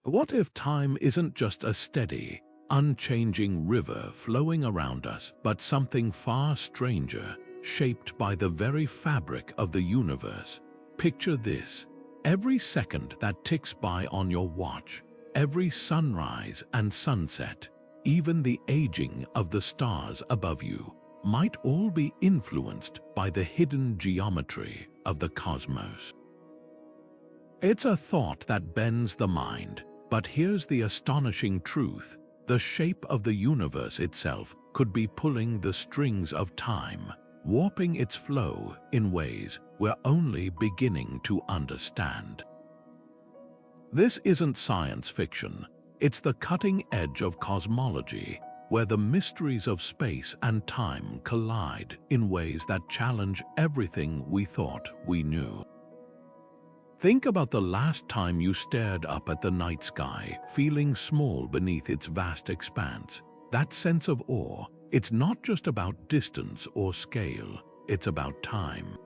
What if time isn't just a steady, unchanging river flowing around us, but something far stranger, shaped by the very fabric of the universe? Picture this: every second that ticks by on your watch, every sunrise and sunset, even the aging of the stars above you, might all be influenced by the hidden geometry of the cosmos. It's a thought that bends the mind, but here's the astonishing truth: the shape of the universe itself could be pulling the strings of time, warping its flow in ways we're only beginning to understand. This isn't science fiction, it's the cutting edge of cosmology, where the mysteries of space and time collide in ways that challenge everything we thought we knew. Think about the last time you stared up at the night sky, feeling small beneath its vast expanse. That sense of awe, it's not just about distance or scale, it's about time.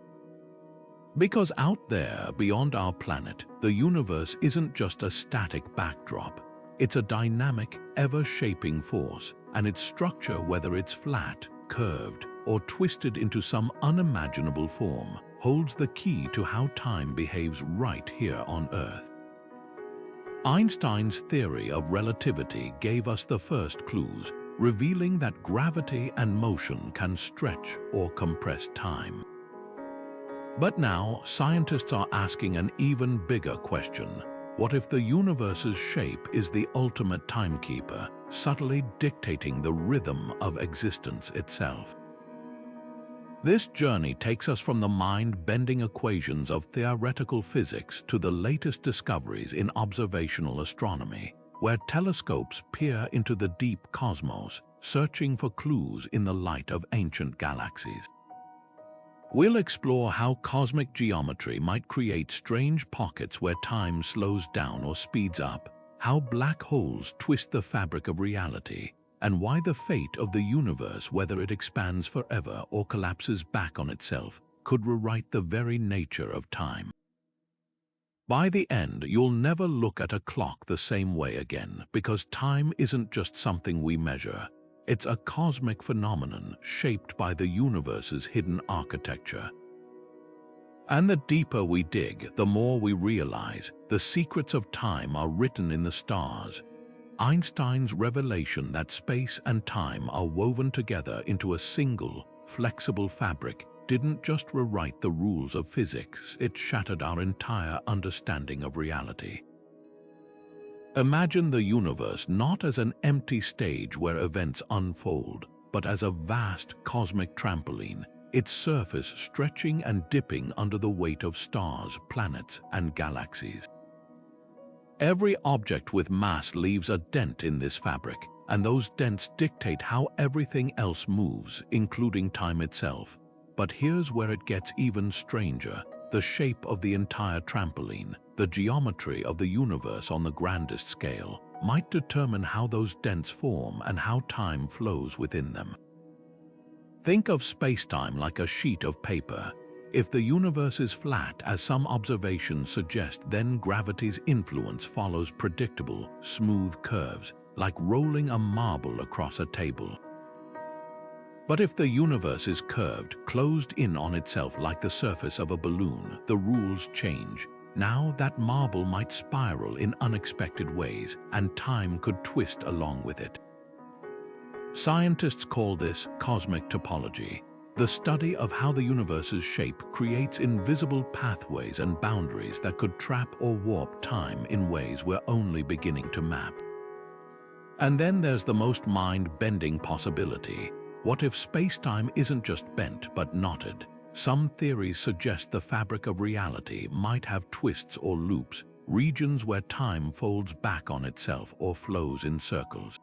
Because out there, beyond our planet, the universe isn't just a static backdrop. It's a dynamic, ever-shaping force, and its structure, whether it's flat, curved, or twisted into some unimaginable form, holds the key to how time behaves right here on Earth. Einstein's theory of relativity gave us the first clues, revealing that gravity and motion can stretch or compress time. But now, scientists are asking an even bigger question. What if the universe's shape is the ultimate timekeeper, subtly dictating the rhythm of existence itself? This journey takes us from the mind-bending equations of theoretical physics to the latest discoveries in observational astronomy, where telescopes peer into the deep cosmos, searching for clues in the light of ancient galaxies. We'll explore how cosmic geometry might create strange pockets where time slows down or speeds up, how black holes twist the fabric of reality, and why the fate of the universe, whether it expands forever or collapses back on itself, could rewrite the very nature of time. By the end, you'll never look at a clock the same way again, because time isn't just something we measure. It's a cosmic phenomenon shaped by the universe's hidden architecture. And the deeper we dig, the more we realize the secrets of time are written in the stars. Einstein's revelation that space and time are woven together into a single, flexible fabric didn't just rewrite the rules of physics, it shattered our entire understanding of reality. Imagine the universe not as an empty stage where events unfold, but as a vast cosmic trampoline, its surface stretching and dipping under the weight of stars, planets, and galaxies. Every object with mass leaves a dent in this fabric, and those dents dictate how everything else moves, including time itself. But here's where it gets even stranger: the shape of the entire trampoline, the geometry of the universe on the grandest scale, might determine how those dents form and how time flows within them. Think of spacetime like a sheet of paper. If the universe is flat, as some observations suggest, then gravity's influence follows predictable, smooth curves, like rolling a marble across a table. But if the universe is curved, closed in on itself like the surface of a balloon, the rules change. Now that marble might spiral in unexpected ways, and time could twist along with it. Scientists call this cosmic topology, the study of how the universe's shape creates invisible pathways and boundaries that could trap or warp time in ways we're only beginning to map. And then there's the most mind-bending possibility. What if space-time isn't just bent but knotted? Some theories suggest the fabric of reality might have twists or loops, regions where time folds back on itself or flows in circles.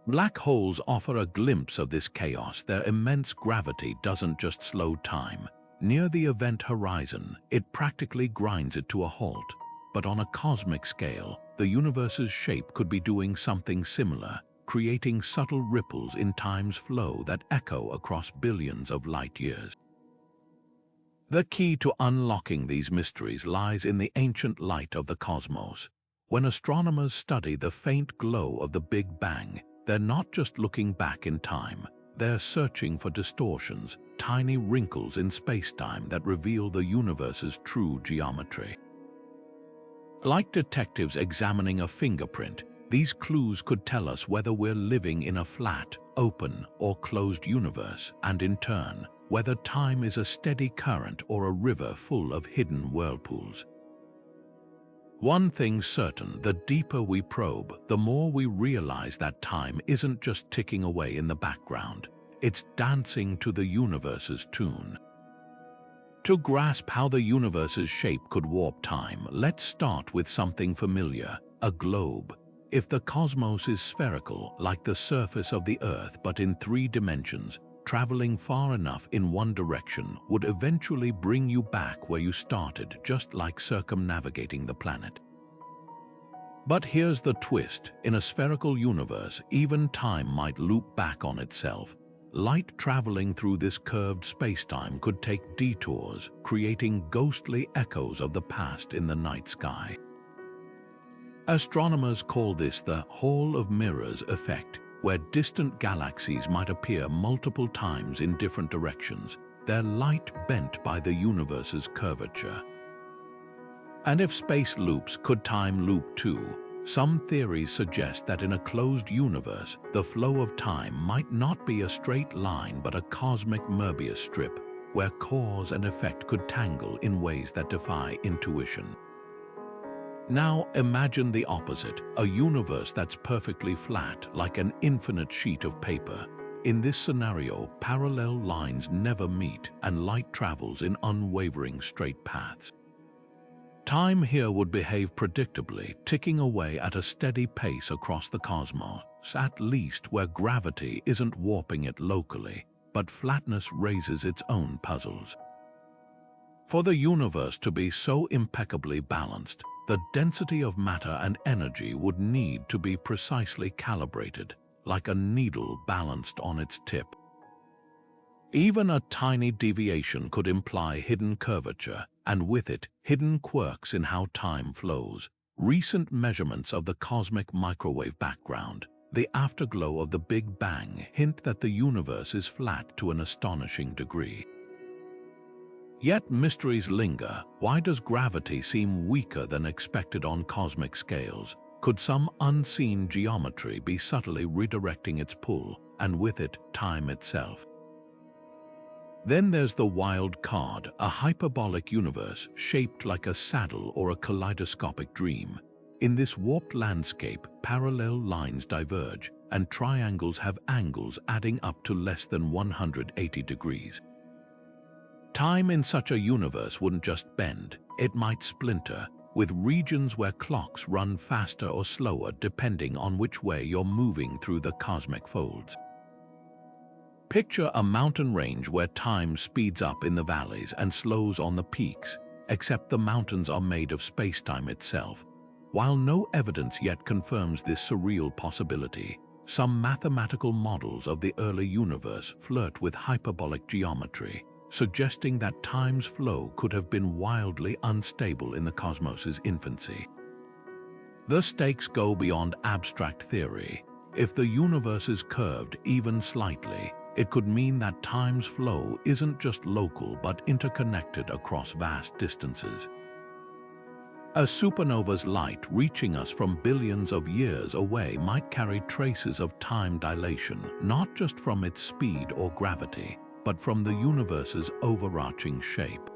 Black holes offer a glimpse of this chaos. Their immense gravity doesn't just slow time. Near the event horizon, it practically grinds it to a halt. But on a cosmic scale, the universe's shape could be doing something similar, creating subtle ripples in time's flow that echo across billions of light years. The key to unlocking these mysteries lies in the ancient light of the cosmos. When astronomers study the faint glow of the Big Bang, they're not just looking back in time, they're searching for distortions, tiny wrinkles in spacetime that reveal the universe's true geometry. Like detectives examining a fingerprint, these clues could tell us whether we're living in a flat, open, or closed universe, and in turn, whether time is a steady current or a river full of hidden whirlpools. One thing's certain, the deeper we probe, the more we realize that time isn't just ticking away in the background. It's dancing to the universe's tune. To grasp how the universe's shape could warp time, let's start with something familiar, a globe. If the cosmos is spherical, like the surface of the Earth but in 3 dimensions, traveling far enough in one direction would eventually bring you back where you started, just like circumnavigating the planet. But here's the twist. In a spherical universe, even time might loop back on itself. Light traveling through this curved spacetime could take detours, creating ghostly echoes of the past in the night sky. Astronomers call this the Hall of Mirrors effect, where distant galaxies might appear multiple times in different directions, their light bent by the universe's curvature. And if space loops, could time loop too? Some theories suggest that in a closed universe, the flow of time might not be a straight line but a cosmic Möbius strip, where cause and effect could tangle in ways that defy intuition. Now imagine the opposite, a universe that's perfectly flat, like an infinite sheet of paper. In this scenario, parallel lines never meet and light travels in unwavering straight paths. Time here would behave predictably, ticking away at a steady pace across the cosmos, at least where gravity isn't warping it locally, but flatness raises its own puzzles. For the universe to be so impeccably balanced, the density of matter and energy would need to be precisely calibrated, like a needle balanced on its tip. Even a tiny deviation could imply hidden curvature, and with it, hidden quirks in how time flows. Recent measurements of the cosmic microwave background, the afterglow of the Big Bang, hint that the universe is flat to an astonishing degree. Yet mysteries linger. Why does gravity seem weaker than expected on cosmic scales? Could some unseen geometry be subtly redirecting its pull, and with it, time itself? Then there's the wild card, a hyperbolic universe shaped like a saddle or a kaleidoscopic dream. In this warped landscape, parallel lines diverge, and triangles have angles adding up to less than 180 degrees. Time in such a universe wouldn't just bend, it might splinter, with regions where clocks run faster or slower depending on which way you're moving through the cosmic folds. Picture a mountain range where time speeds up in the valleys and slows on the peaks, except the mountains are made of spacetime itself. While no evidence yet confirms this surreal possibility, some mathematical models of the early universe flirt with hyperbolic geometry, suggesting that time's flow could have been wildly unstable in the cosmos's infancy. The stakes go beyond abstract theory. If the universe is curved even slightly, it could mean that time's flow isn't just local but interconnected across vast distances. A supernova's light reaching us from billions of years away might carry traces of time dilation, not just from its speed or gravity, but from the universe's overarching shape.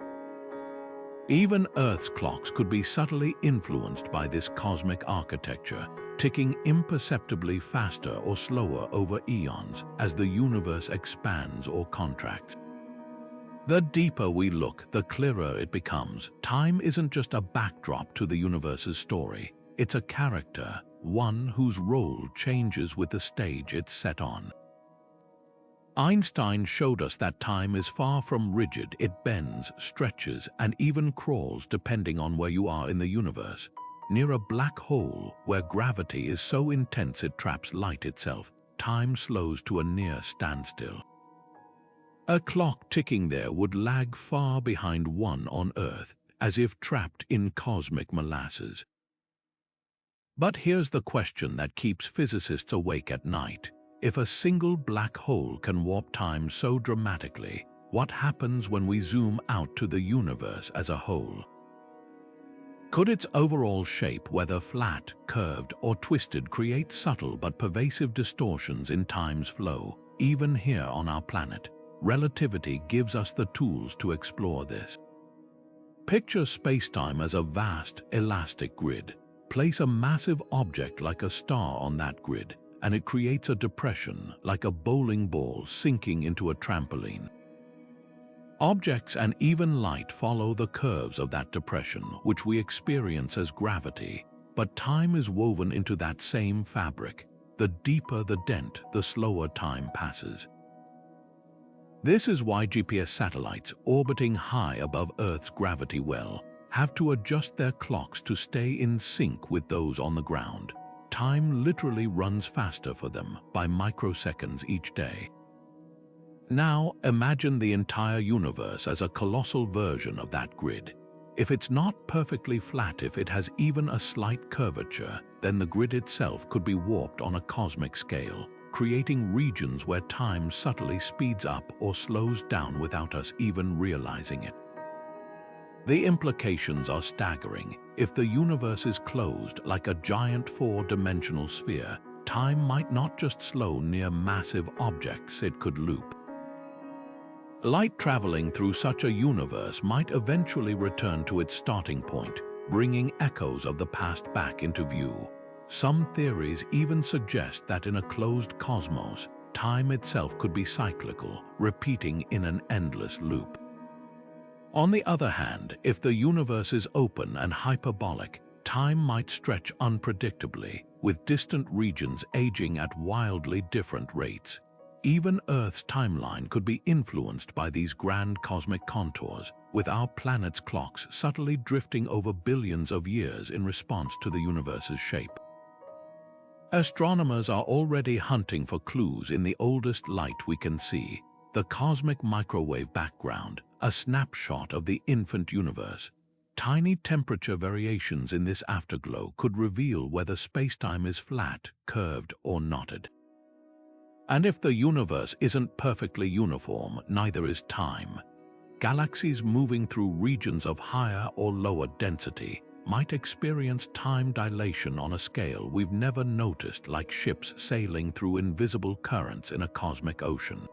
Even Earth's clocks could be subtly influenced by this cosmic architecture, ticking imperceptibly faster or slower over eons as the universe expands or contracts. The deeper we look, the clearer it becomes. Time isn't just a backdrop to the universe's story. It's a character, one whose role changes with the stage it's set on. Einstein showed us that time is far from rigid. It bends, stretches, and even crawls depending on where you are in the universe. Near a black hole, where gravity is so intense it traps light itself, time slows to a near standstill. A clock ticking there would lag far behind one on Earth, as if trapped in cosmic molasses. But here's the question that keeps physicists awake at night. If a single black hole can warp time so dramatically, what happens when we zoom out to the universe as a whole? Could its overall shape, whether flat, curved, or twisted, create subtle but pervasive distortions in time's flow, even here on our planet? Relativity gives us the tools to explore this. Picture spacetime as a vast, elastic grid. Place a massive object like a star on that grid, and it creates a depression like a bowling ball sinking into a trampoline. Objects and even light follow the curves of that depression, which we experience as gravity, but time is woven into that same fabric. The deeper the dent, the slower time passes. This is why GPS satellites orbiting high above Earth's gravity well have to adjust their clocks to stay in sync with those on the ground. Time literally runs faster for them by microseconds each day. Now, imagine the entire universe as a colossal version of that grid. If it's not perfectly flat, if it has even a slight curvature, then the grid itself could be warped on a cosmic scale, creating regions where time subtly speeds up or slows down without us even realizing it. The implications are staggering. If the universe is closed like a giant four-dimensional sphere, time might not just slow near massive objects, it could loop. Light traveling through such a universe might eventually return to its starting point, bringing echoes of the past back into view. Some theories even suggest that in a closed cosmos, time itself could be cyclical, repeating in an endless loop. On the other hand, if the universe is open and hyperbolic, time might stretch unpredictably, with distant regions aging at wildly different rates. Even Earth's timeline could be influenced by these grand cosmic contours, with our planet's clocks subtly drifting over billions of years in response to the universe's shape. Astronomers are already hunting for clues in the oldest light we can see, the cosmic microwave background, a snapshot of the infant universe. Tiny temperature variations in this afterglow could reveal whether spacetime is flat, curved, or knotted. And if the universe isn't perfectly uniform, neither is time. Galaxies moving through regions of higher or lower density might experience time dilation on a scale we've never noticed, like ships sailing through invisible currents in a cosmic ocean.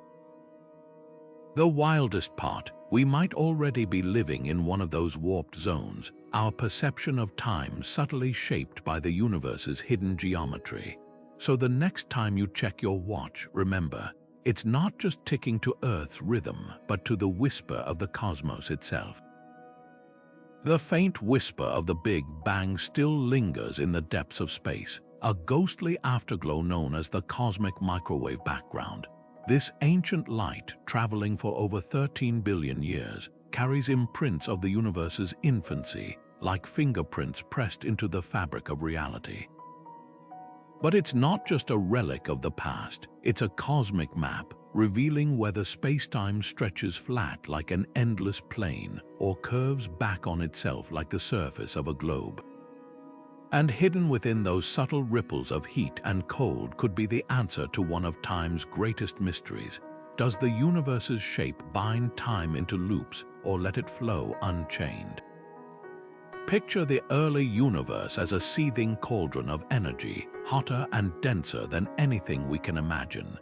The wildest part, we might already be living in one of those warped zones, our perception of time subtly shaped by the universe's hidden geometry. So the next time you check your watch, remember, it's not just ticking to Earth's rhythm, but to the whisper of the cosmos itself. The faint whisper of the Big Bang still lingers in the depths of space, a ghostly afterglow known as the cosmic microwave background. This ancient light, traveling for over 13 billion years, carries imprints of the universe's infancy, like fingerprints pressed into the fabric of reality. But it's not just a relic of the past, it's a cosmic map, revealing whether spacetime stretches flat like an endless plane or curves back on itself like the surface of a globe. And hidden within those subtle ripples of heat and cold could be the answer to one of time's greatest mysteries. Does the universe's shape bind time into loops or let it flow unchained? Picture the early universe as a seething cauldron of energy, hotter and denser than anything we can imagine.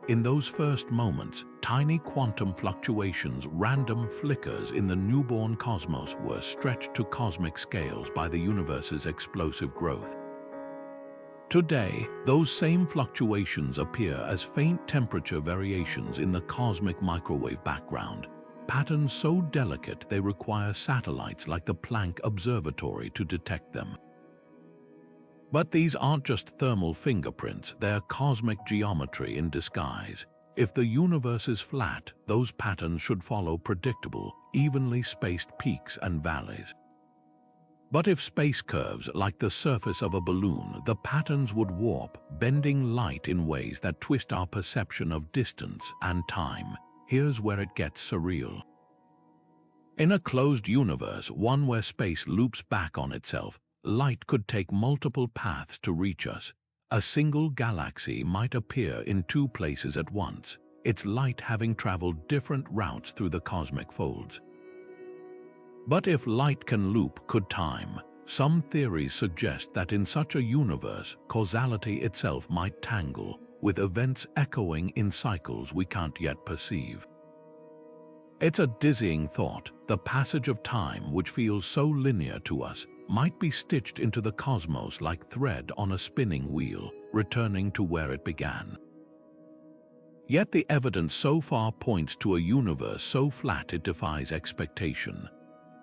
In those first moments, tiny quantum fluctuations, random flickers in the newborn cosmos were stretched to cosmic scales by the universe's explosive growth. Today, those same fluctuations appear as faint temperature variations in the cosmic microwave background, patterns so delicate they require satellites like the Planck Observatory to detect them. But these aren't just thermal fingerprints, they're cosmic geometry in disguise. If the universe is flat, those patterns should follow predictable, evenly spaced peaks and valleys. But if space curves like the surface of a balloon, the patterns would warp, bending light in ways that twist our perception of distance and time. Here's where it gets surreal. In a closed universe, one where space loops back on itself, light could take multiple paths to reach us. A single galaxy might appear in two places at once, its light having traveled different routes through the cosmic folds. But if light can loop, could time? Some theories suggest that in such a universe, causality itself might tangle, with events echoing in cycles we can't yet perceive. It's a dizzying thought. The passage of time, which feels so linear to us, might be stitched into the cosmos like thread on a spinning wheel, returning to where it began. Yet the evidence so far points to a universe so flat it defies expectation.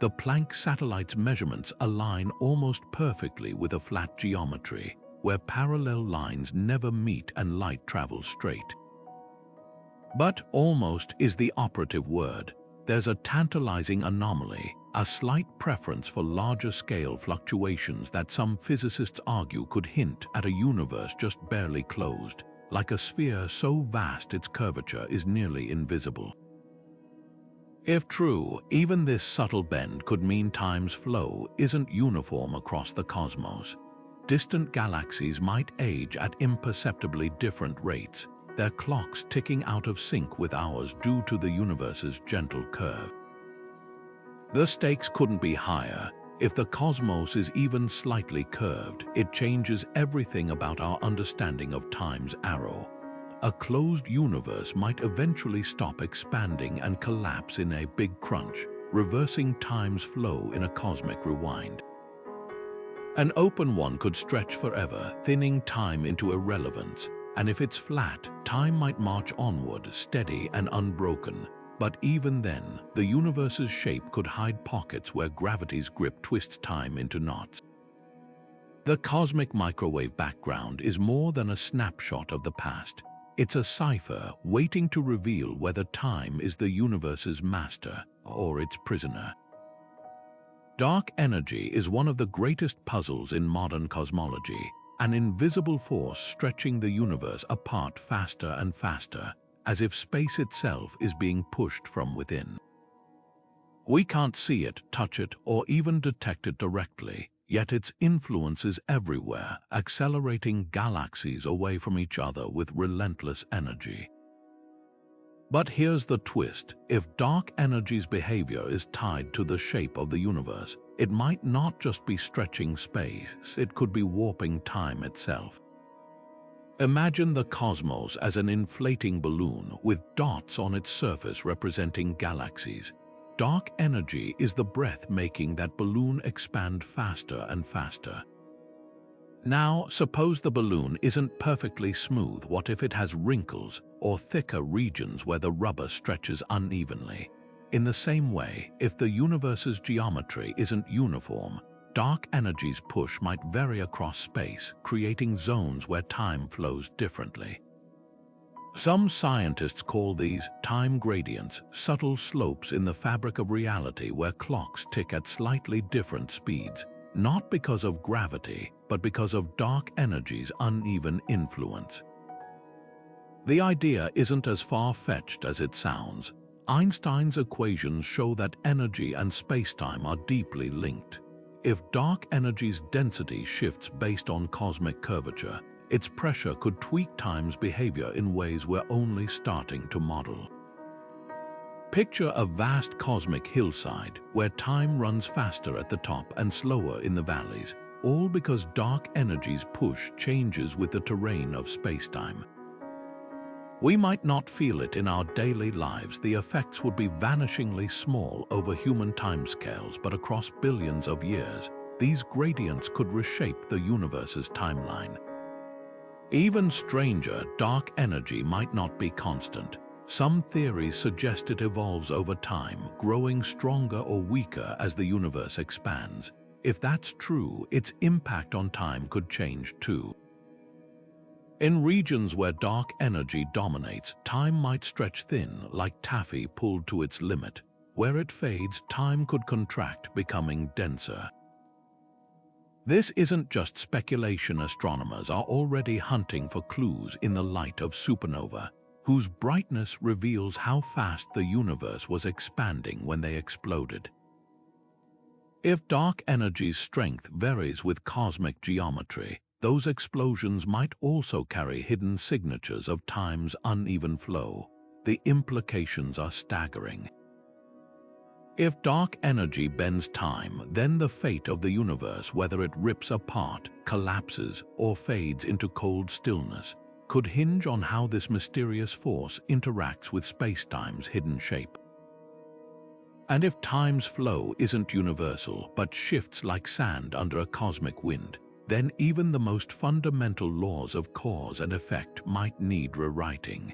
The Planck satellite's measurements align almost perfectly with a flat geometry, where parallel lines never meet and light travels straight. But almost is the operative word. There's a tantalizing anomaly, a slight preference for larger-scale fluctuations that some physicists argue could hint at a universe just barely closed, like a sphere so vast its curvature is nearly invisible. If true, even this subtle bend could mean time's flow isn't uniform across the cosmos. Distant galaxies might age at imperceptibly different rates, their clocks ticking out of sync with ours due to the universe's gentle curve. The stakes couldn't be higher. If the cosmos is even slightly curved, it changes everything about our understanding of time's arrow. A closed universe might eventually stop expanding and collapse in a big crunch, reversing time's flow in a cosmic rewind. An open one could stretch forever, thinning time into irrelevance, and if it's flat, time might march onward, steady and unbroken. But even then, the universe's shape could hide pockets where gravity's grip twists time into knots. The cosmic microwave background is more than a snapshot of the past. It's a cipher waiting to reveal whether time is the universe's master or its prisoner. Dark energy is one of the greatest puzzles in modern cosmology, an invisible force stretching the universe apart faster and faster, as if space itself is being pushed from within. We can't see it, touch it, or even detect it directly, yet its influence is everywhere, accelerating galaxies away from each other with relentless energy. But here's the twist. If dark energy's behavior is tied to the shape of the universe, it might not just be stretching space, it could be warping time itself. Imagine the cosmos as an inflating balloon with dots on its surface representing galaxies. Dark energy is the breath making that balloon expand faster and faster. Now, suppose the balloon isn't perfectly smooth. What if it has wrinkles or thicker regions where the rubber stretches unevenly? In the same way, if the universe's geometry isn't uniform, dark energy's push might vary across space, creating zones where time flows differently. Some scientists call these time gradients, subtle slopes in the fabric of reality where clocks tick at slightly different speeds, not because of gravity, but because of dark energy's uneven influence. The idea isn't as far-fetched as it sounds. Einstein's equations show that energy and spacetime are deeply linked. If dark energy's density shifts based on cosmic curvature, its pressure could tweak time's behavior in ways we're only starting to model. Picture a vast cosmic hillside where time runs faster at the top and slower in the valleys, all because dark energy's push changes with the terrain of spacetime. We might not feel it in our daily lives. The effects would be vanishingly small over human timescales, but across billions of years, these gradients could reshape the universe's timeline. Even stranger, dark energy might not be constant. Some theories suggest it evolves over time, growing stronger or weaker as the universe expands. If that's true, its impact on time could change too. In regions where dark energy dominates, time might stretch thin, like taffy pulled to its limit. Where it fades, time could contract, becoming denser. This isn't just speculation. Astronomers are already hunting for clues in the light of supernova, whose brightness reveals how fast the universe was expanding when they exploded. If dark energy's strength varies with cosmic geometry, those explosions might also carry hidden signatures of time's uneven flow. The implications are staggering. If dark energy bends time, then the fate of the universe, whether it rips apart, collapses, or fades into cold stillness, could hinge on how this mysterious force interacts with spacetime's hidden shape. And if time's flow isn't universal but shifts like sand under a cosmic wind, then even the most fundamental laws of cause and effect might need rewriting.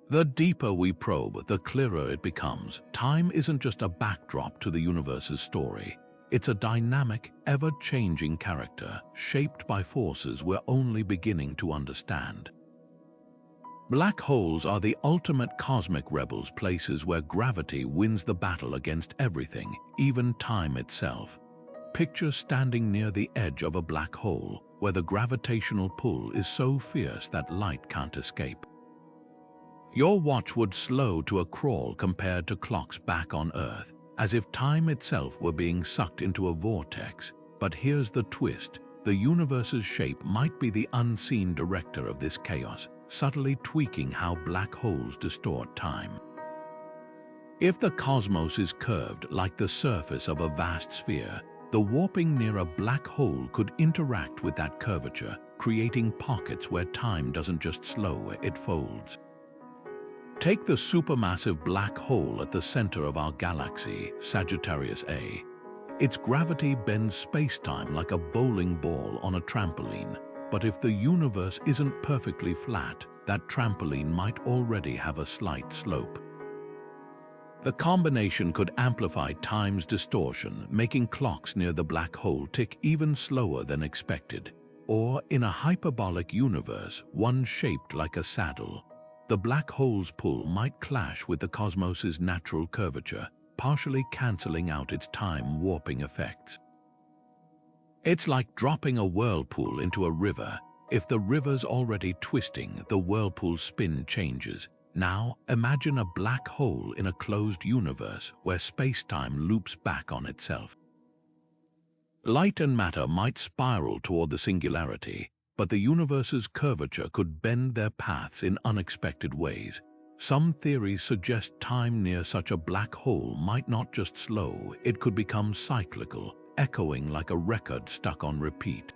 The deeper we probe, the clearer it becomes. Time isn't just a backdrop to the universe's story. It's a dynamic, ever-changing character, shaped by forces we're only beginning to understand. Black holes are the ultimate cosmic rebels, places where gravity wins the battle against everything, even time itself. Picture standing near the edge of a black hole, where the gravitational pull is so fierce that light can't escape. Your watch would slow to a crawl compared to clocks back on Earth, as if time itself were being sucked into a vortex. But here's the twist: the universe's shape might be the unseen director of this chaos, subtly tweaking how black holes distort time. If the cosmos is curved like the surface of a vast sphere, the warping near a black hole could interact with that curvature, creating pockets where time doesn't just slow, it folds. Take the supermassive black hole at the center of our galaxy, Sagittarius A. Its gravity bends space-time like a bowling ball on a trampoline. But if the universe isn't perfectly flat, that trampoline might already have a slight slope. The combination could amplify time's distortion, making clocks near the black hole tick even slower than expected. Or, in a hyperbolic universe, one shaped like a saddle, the black hole's pull might clash with the cosmos's natural curvature, partially canceling out its time-warping effects. It's like dropping a whirlpool into a river. If the river's already twisting, the whirlpool's spin changes. Now, imagine a black hole in a closed universe where space-time loops back on itself. Light and matter might spiral toward the singularity, but the universe's curvature could bend their paths in unexpected ways. Some theories suggest time near such a black hole might not just slow, it could become cyclical, echoing like a record stuck on repeat.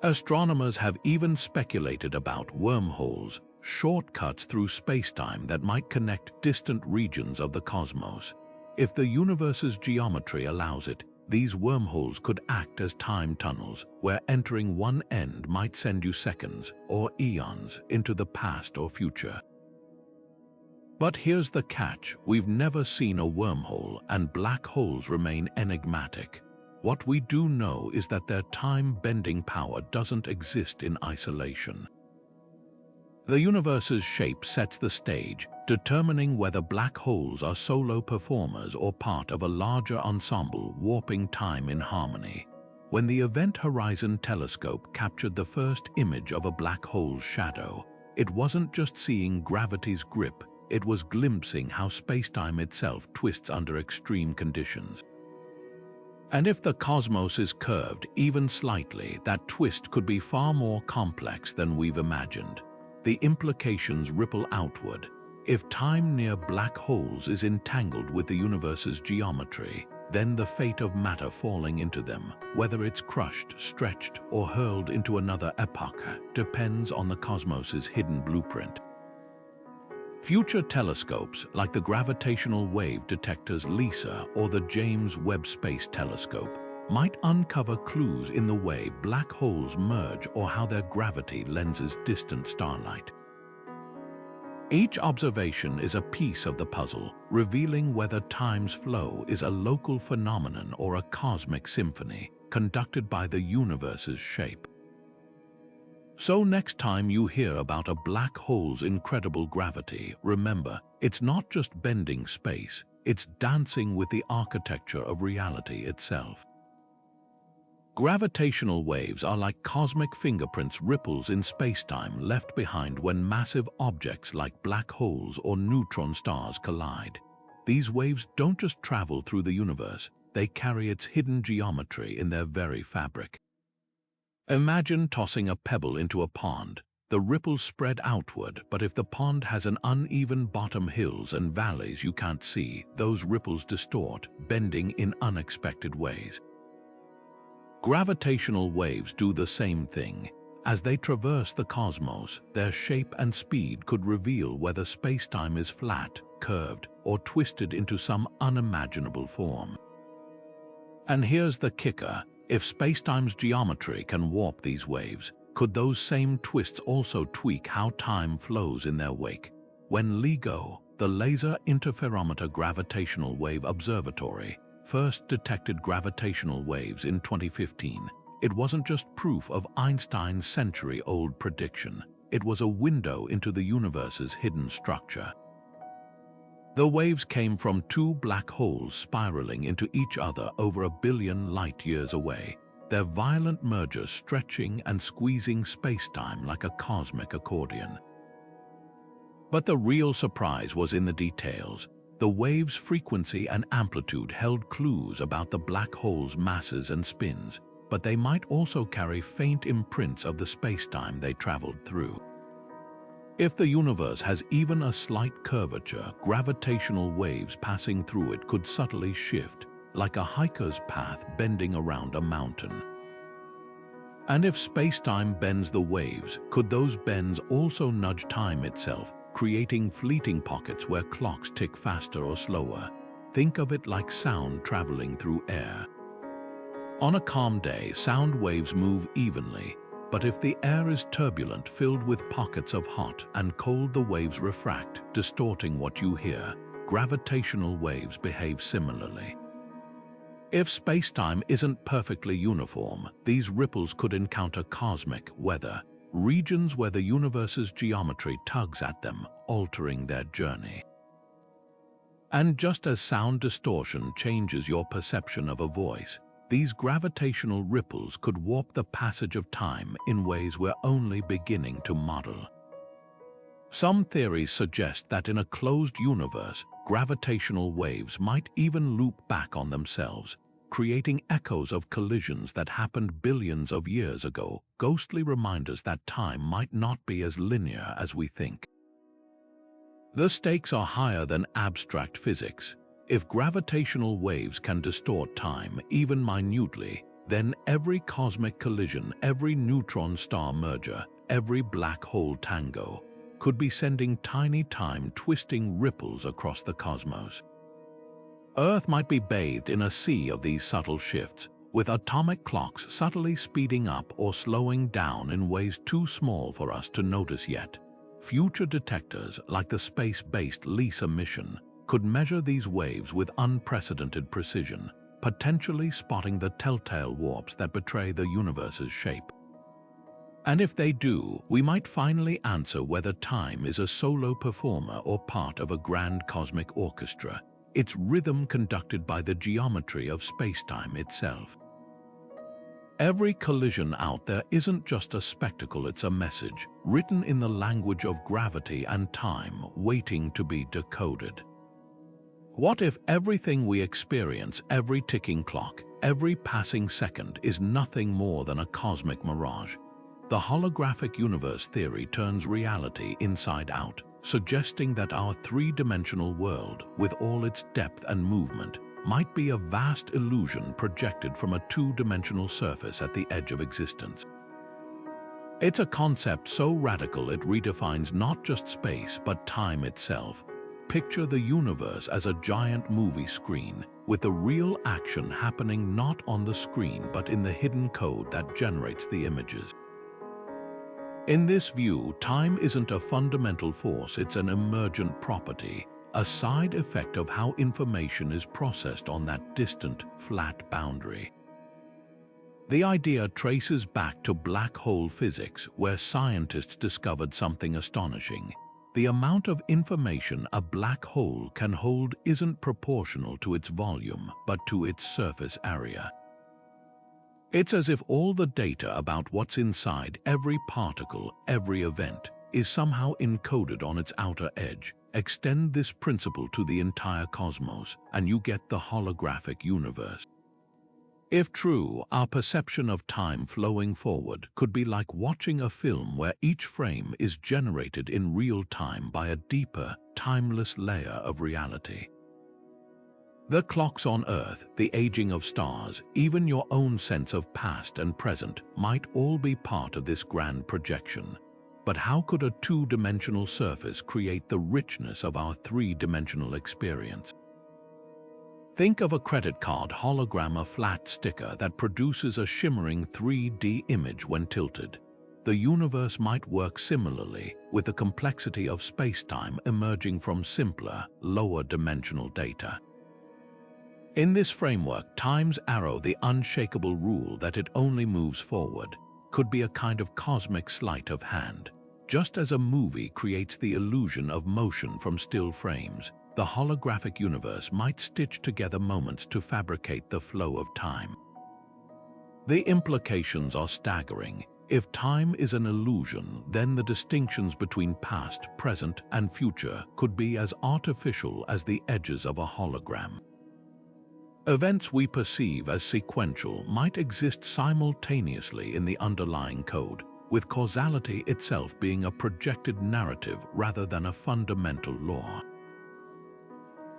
Astronomers have even speculated about wormholes, shortcuts through spacetime that might connect distant regions of the cosmos. If the universe's geometry allows it, these wormholes could act as time tunnels, where entering one end might send you seconds or eons into the past or future. But here's the catch: we've never seen a wormhole, and black holes remain enigmatic. What we do know is that their time-bending power doesn't exist in isolation. The universe's shape sets the stage, determining whether black holes are solo performers or part of a larger ensemble warping time in harmony. When the Event Horizon Telescope captured the first image of a black hole's shadow, it wasn't just seeing gravity's grip, it was glimpsing how spacetime itself twists under extreme conditions. And if the cosmos is curved even slightly, that twist could be far more complex than we've imagined. The implications ripple outward. If time near black holes is entangled with the universe's geometry, then the fate of matter falling into them, whether it's crushed, stretched, or hurled into another epoch, depends on the cosmos's hidden blueprint. Future telescopes, like the Gravitational Wave Detector's LISA or the James Webb Space Telescope, might uncover clues in the way black holes merge or how their gravity lenses distant starlight. Each observation is a piece of the puzzle, revealing whether time's flow is a local phenomenon or a cosmic symphony conducted by the universe's shape. So next time you hear about a black hole's incredible gravity, remember, it's not just bending space, it's dancing with the architecture of reality itself. Gravitational waves are like cosmic fingerprints, ripples in spacetime left behind when massive objects like black holes or neutron stars collide. These waves don't just travel through the universe, they carry its hidden geometry in their very fabric. Imagine tossing a pebble into a pond. The ripples spread outward, but if the pond has an uneven bottom, hills and valleys you can't see, those ripples distort, bending in unexpected ways. Gravitational waves do the same thing. As they traverse the cosmos, their shape and speed could reveal whether spacetime is flat, curved, or twisted into some unimaginable form. And here's the kicker: if spacetime's geometry can warp these waves, could those same twists also tweak how time flows in their wake? When LIGO, the Laser Interferometer Gravitational Wave Observatory, first detected gravitational waves in 2015, it wasn't just proof of Einstein's century-old prediction. It was a window into the universe's hidden structure. The waves came from two black holes spiraling into each other over 1 billion light-years away, their violent mergers stretching and squeezing spacetime like a cosmic accordion. But the real surprise was in the details. The waves' frequency and amplitude held clues about the black hole's masses and spins, but they might also carry faint imprints of the spacetime they traveled through. If the universe has even a slight curvature, gravitational waves passing through it could subtly shift, like a hiker's path bending around a mountain. And if spacetime bends the waves, could those bends also nudge time itself, creating fleeting pockets where clocks tick faster or slower? Think of it like sound traveling through air. On a calm day, sound waves move evenly, but if the air is turbulent, filled with pockets of hot and cold, the waves refract, distorting what you hear. Gravitational waves behave similarly. If spacetime isn't perfectly uniform, these ripples could encounter cosmic weather, regions where the universe's geometry tugs at them, altering their journey. And just as sound distortion changes your perception of a voice, these gravitational ripples could warp the passage of time in ways we're only beginning to model. Some theories suggest that in a closed universe, gravitational waves might even loop back on themselves, creating echoes of collisions that happened billions of years ago, ghostly reminders that time might not be as linear as we think. The stakes are higher than abstract physics. If gravitational waves can distort time, even minutely, then every cosmic collision, every neutron star merger, every black hole tango, could be sending tiny time-twisting ripples across the cosmos. Earth might be bathed in a sea of these subtle shifts, with atomic clocks subtly speeding up or slowing down in ways too small for us to notice yet. Future detectors, like the space-based LISA mission, could measure these waves with unprecedented precision, potentially spotting the telltale warps that betray the universe's shape. And if they do, we might finally answer whether time is a solo performer or part of a grand cosmic orchestra, its rhythm conducted by the geometry of spacetime itself. Every collision out there isn't just a spectacle, it's a message, written in the language of gravity and time, waiting to be decoded. What if everything we experience, every ticking clock, every passing second, is nothing more than a cosmic mirage? The holographic universe theory turns reality inside out, suggesting that our three-dimensional world, with all its depth and movement, might be a vast illusion projected from a two-dimensional surface at the edge of existence. It's a concept so radical it redefines not just space but time itself. Picture the universe as a giant movie screen, with the real action happening not on the screen but in the hidden code that generates the images. In this view, time isn't a fundamental force, it's an emergent property, a side effect of how information is processed on that distant, flat boundary. The idea traces back to black hole physics, where scientists discovered something astonishing. The amount of information a black hole can hold isn't proportional to its volume, but to its surface area. It's as if all the data about what's inside every particle, every event, is somehow encoded on its outer edge. Extend this principle to the entire cosmos, and you get the holographic universe. If true, our perception of time flowing forward could be like watching a film where each frame is generated in real time by a deeper, timeless layer of reality. The clocks on Earth, the aging of stars, even your own sense of past and present might all be part of this grand projection. But how could a two-dimensional surface create the richness of our three-dimensional experience? Think of a credit card hologram, a flat sticker that produces a shimmering 3D image when tilted. The universe might work similarly, with the complexity of spacetime emerging from simpler, lower-dimensional data. In this framework, time's arrow, the unshakable rule that it only moves forward, could be a kind of cosmic sleight of hand. Just as a movie creates the illusion of motion from still frames, the holographic universe might stitch together moments to fabricate the flow of time. The implications are staggering. If time is an illusion, then the distinctions between past, present, and future could be as artificial as the edges of a hologram. Events we perceive as sequential might exist simultaneously in the underlying code, with causality itself being a projected narrative rather than a fundamental law.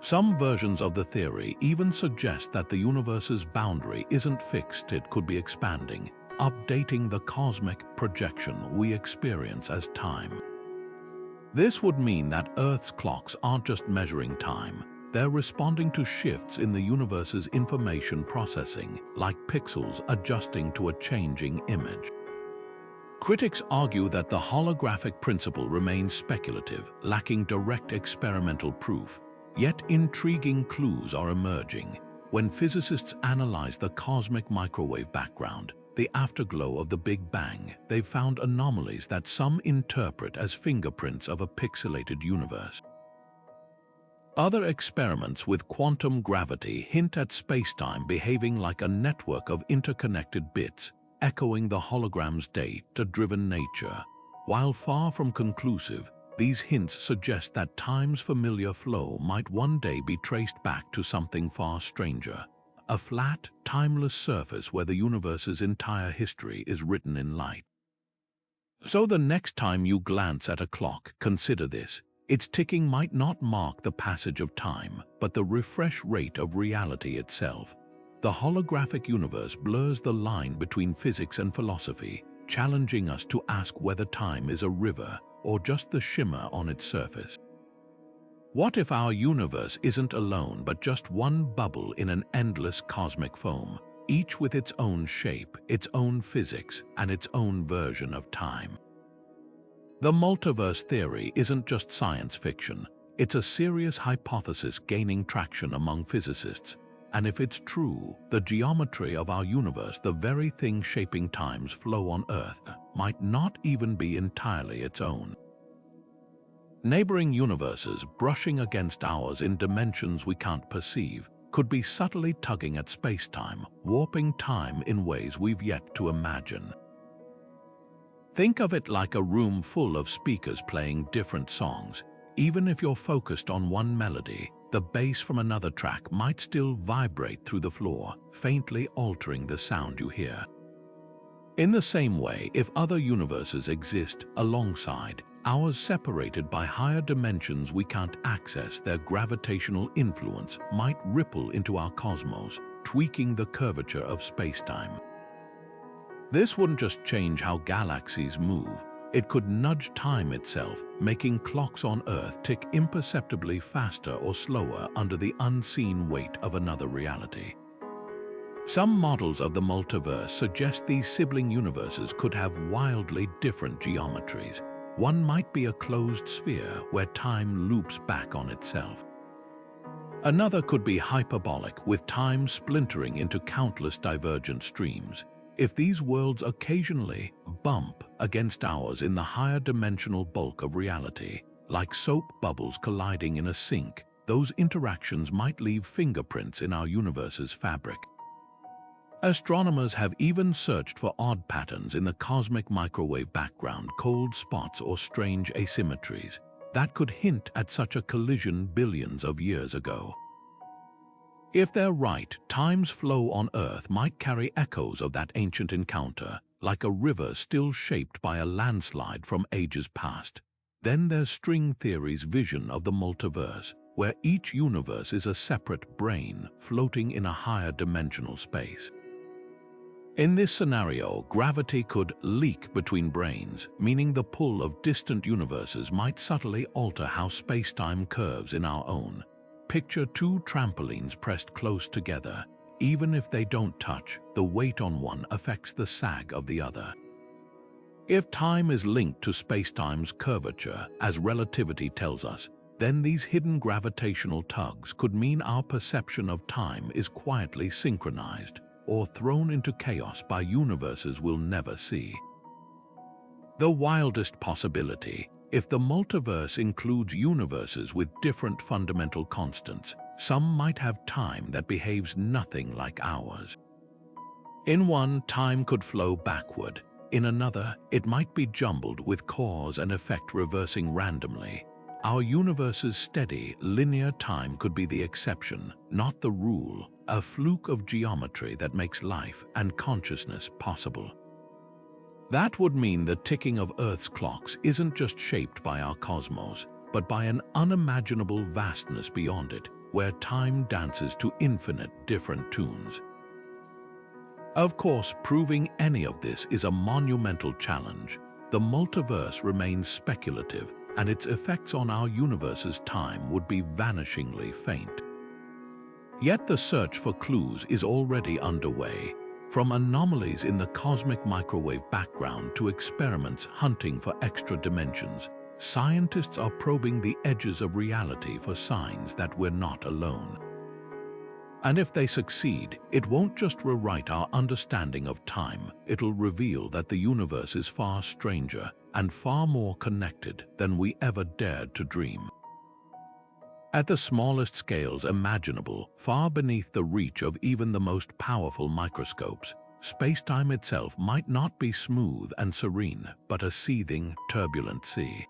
Some versions of the theory even suggest that the universe's boundary isn't fixed, it could be expanding, updating the cosmic projection we experience as time. This would mean that Earth's clocks aren't just measuring time, they're responding to shifts in the universe's information processing, like pixels adjusting to a changing image. Critics argue that the holographic principle remains speculative, lacking direct experimental proof. Yet intriguing clues are emerging. When physicists analyze the cosmic microwave background, the afterglow of the Big Bang, they've found anomalies that some interpret as fingerprints of a pixelated universe. Other experiments with quantum gravity hint at spacetime behaving like a network of interconnected bits, echoing the hologram's data-driven nature. While far from conclusive, these hints suggest that time's familiar flow might one day be traced back to something far stranger, a flat, timeless surface where the universe's entire history is written in light. So the next time you glance at a clock, consider this. Its ticking might not mark the passage of time, but the refresh rate of reality itself. The holographic universe blurs the line between physics and philosophy, challenging us to ask whether time is a river or just the shimmer on its surface. What if our universe isn't alone but just one bubble in an endless cosmic foam, each with its own shape, its own physics, and its own version of time? The multiverse theory isn't just science fiction, it's a serious hypothesis gaining traction among physicists. And if it's true, the geometry of our universe, the very thing shaping time's flow on Earth, might not even be entirely its own. Neighboring universes brushing against ours in dimensions we can't perceive could be subtly tugging at space-time, warping time in ways we've yet to imagine. Think of it like a room full of speakers playing different songs. Even if you're focused on one melody, the bass from another track might still vibrate through the floor, faintly altering the sound you hear. In the same way, if other universes exist alongside ours, separated by higher dimensions we can't access, their gravitational influence might ripple into our cosmos, tweaking the curvature of spacetime. This wouldn't just change how galaxies move, it could nudge time itself, making clocks on Earth tick imperceptibly faster or slower under the unseen weight of another reality. Some models of the multiverse suggest these sibling universes could have wildly different geometries. One might be a closed sphere where time loops back on itself. Another could be hyperbolic, with time splintering into countless divergent streams. If these worlds occasionally bump against ours in the higher dimensional bulk of reality, like soap bubbles colliding in a sink, those interactions might leave fingerprints in our universe's fabric. Astronomers have even searched for odd patterns in the cosmic microwave background, cold spots or strange asymmetries, that could hint at such a collision billions of years ago. If they're right, time's flow on Earth might carry echoes of that ancient encounter, like a river still shaped by a landslide from ages past. Then there's string theory's vision of the multiverse, where each universe is a separate brain floating in a higher dimensional space. In this scenario, gravity could leak between brains, meaning the pull of distant universes might subtly alter how space-time curves in our own. Picture two trampolines pressed close together. Even if they don't touch, the weight on one affects the sag of the other. If time is linked to spacetime's curvature, as relativity tells us, then these hidden gravitational tugs could mean our perception of time is quietly synchronized or thrown into chaos by universes we'll never see. The wildest possibility, if the multiverse includes universes with different fundamental constants, some might have time that behaves nothing like ours. In one, time could flow backward. In another, it might be jumbled with cause and effect reversing randomly. Our universe's steady, linear time could be the exception, not the rule, a fluke of geometry that makes life and consciousness possible. That would mean the ticking of Earth's clocks isn't just shaped by our cosmos, but by an unimaginable vastness beyond it, where time dances to infinite different tunes. Of course, proving any of this is a monumental challenge. The multiverse remains speculative, and its effects on our universe's time would be vanishingly faint. Yet the search for clues is already underway. From anomalies in the cosmic microwave background to experiments hunting for extra dimensions, scientists are probing the edges of reality for signs that we're not alone. And if they succeed, it won't just rewrite our understanding of time, it'll reveal that the universe is far stranger and far more connected than we ever dared to dream. At the smallest scales imaginable, far beneath the reach of even the most powerful microscopes, spacetime itself might not be smooth and serene, but a seething, turbulent sea.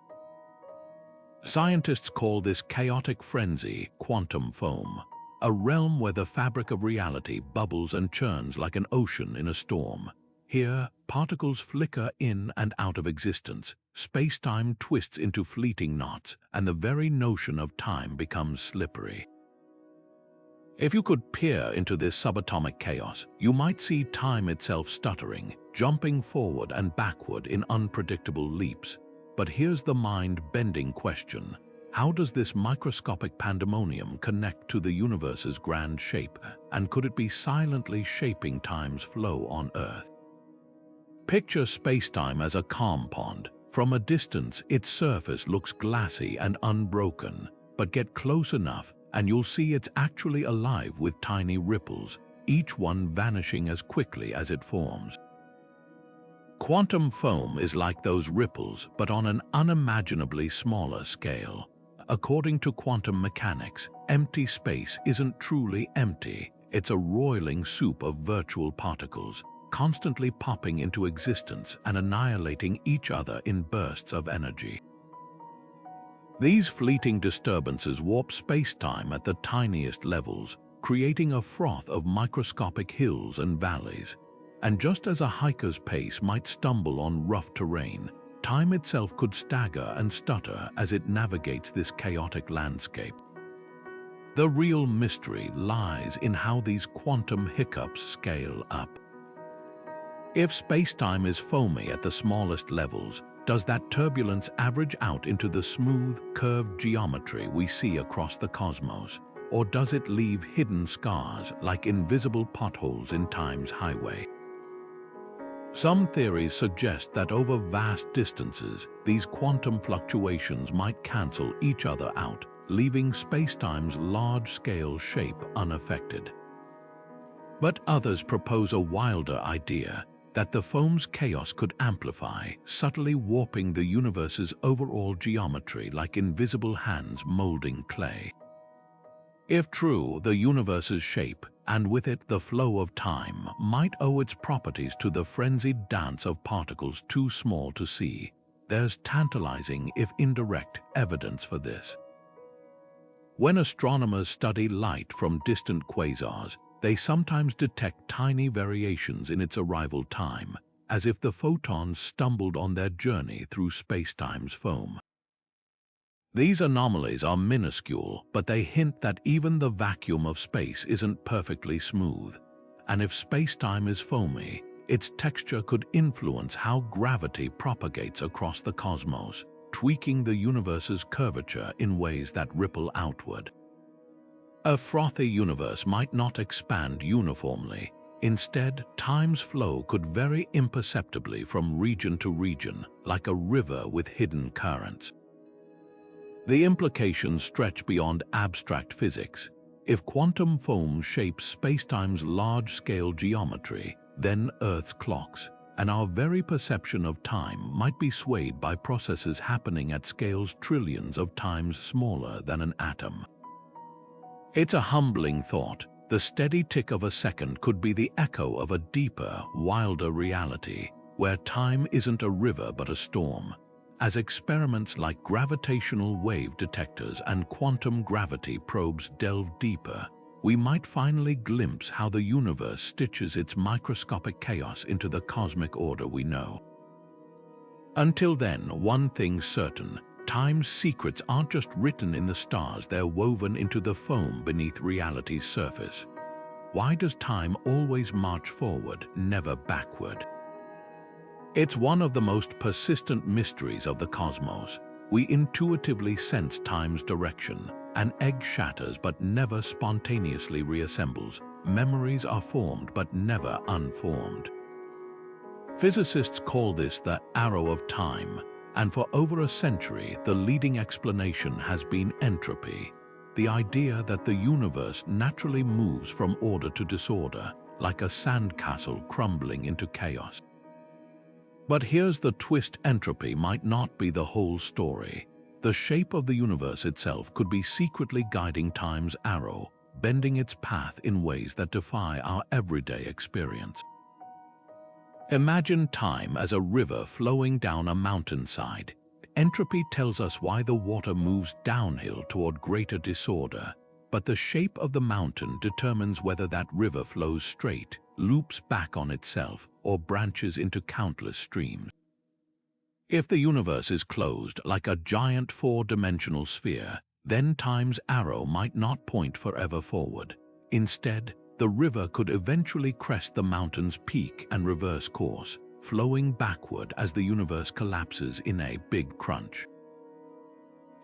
Scientists call this chaotic frenzy quantum foam, a realm where the fabric of reality bubbles and churns like an ocean in a storm. Here, particles flicker in and out of existence, space-time twists into fleeting knots, and the very notion of time becomes slippery. If you could peer into this subatomic chaos, you might see time itself stuttering, jumping forward and backward in unpredictable leaps. But here's the mind-bending question. How does this microscopic pandemonium connect to the universe's grand shape, and could it be silently shaping time's flow on Earth? Picture spacetime as a calm pond. From a distance, its surface looks glassy and unbroken, but get close enough and you'll see it's actually alive with tiny ripples, each one vanishing as quickly as it forms. Quantum foam is like those ripples, but on an unimaginably smaller scale. According to quantum mechanics, empty space isn't truly empty. It's a roiling soup of virtual particles, constantly popping into existence and annihilating each other in bursts of energy. These fleeting disturbances warp space-time at the tiniest levels, creating a froth of microscopic hills and valleys. And just as a hiker's pace might stumble on rough terrain, time itself could stagger and stutter as it navigates this chaotic landscape. The real mystery lies in how these quantum hiccups scale up. If spacetime is foamy at the smallest levels, does that turbulence average out into the smooth, curved geometry we see across the cosmos? Or does it leave hidden scars like invisible potholes in time's highway? Some theories suggest that over vast distances, these quantum fluctuations might cancel each other out, leaving spacetime's large-scale shape unaffected. But others propose a wilder idea, that the foam's chaos could amplify, subtly warping the universe's overall geometry like invisible hands molding clay. If true, the universe's shape, and with it the flow of time, might owe its properties to the frenzied dance of particles too small to see. There's tantalizing, if indirect, evidence for this. When astronomers study light from distant quasars, they sometimes detect tiny variations in its arrival time, as if the photons stumbled on their journey through spacetime's foam. These anomalies are minuscule, but they hint that even the vacuum of space isn't perfectly smooth. And if spacetime is foamy, its texture could influence how gravity propagates across the cosmos, tweaking the universe's curvature in ways that ripple outward. A frothy universe might not expand uniformly. Instead, time's flow could vary imperceptibly from region to region, like a river with hidden currents. The implications stretch beyond abstract physics. If quantum foam shapes spacetime's large-scale geometry, then Earth's clocks, and our very perception of time might be swayed by processes happening at scales trillions of times smaller than an atom. It's a humbling thought. The steady tick of a second could be the echo of a deeper, wilder reality, where time isn't a river but a storm. As experiments like gravitational wave detectors and quantum gravity probes delve deeper, we might finally glimpse how the universe stitches its microscopic chaos into the cosmic order we know. Until then, one thing's certain: time's secrets aren't just written in the stars, they're woven into the foam beneath reality's surface. Why does time always march forward, never backward? It's one of the most persistent mysteries of the cosmos. We intuitively sense time's direction. An egg shatters but never spontaneously reassembles. Memories are formed but never unformed. Physicists call this the arrow of time, and for over a century the leading explanation has been entropy, the idea that the universe naturally moves from order to disorder, like a sandcastle crumbling into chaos. But here's the twist: entropy might not be the whole story. The shape of the universe itself could be secretly guiding time's arrow, bending its path in ways that defy our everyday experience. Imagine time as a river flowing down a mountainside. Entropy tells us why the water moves downhill toward greater disorder, but the shape of the mountain determines whether that river flows straight, loops back on itself, or branches into countless streams. If the universe is closed like a giant four-dimensional sphere, then time's arrow might not point forever forward. Instead, the river could eventually crest the mountain's peak and reverse course, flowing backward as the universe collapses in a big crunch.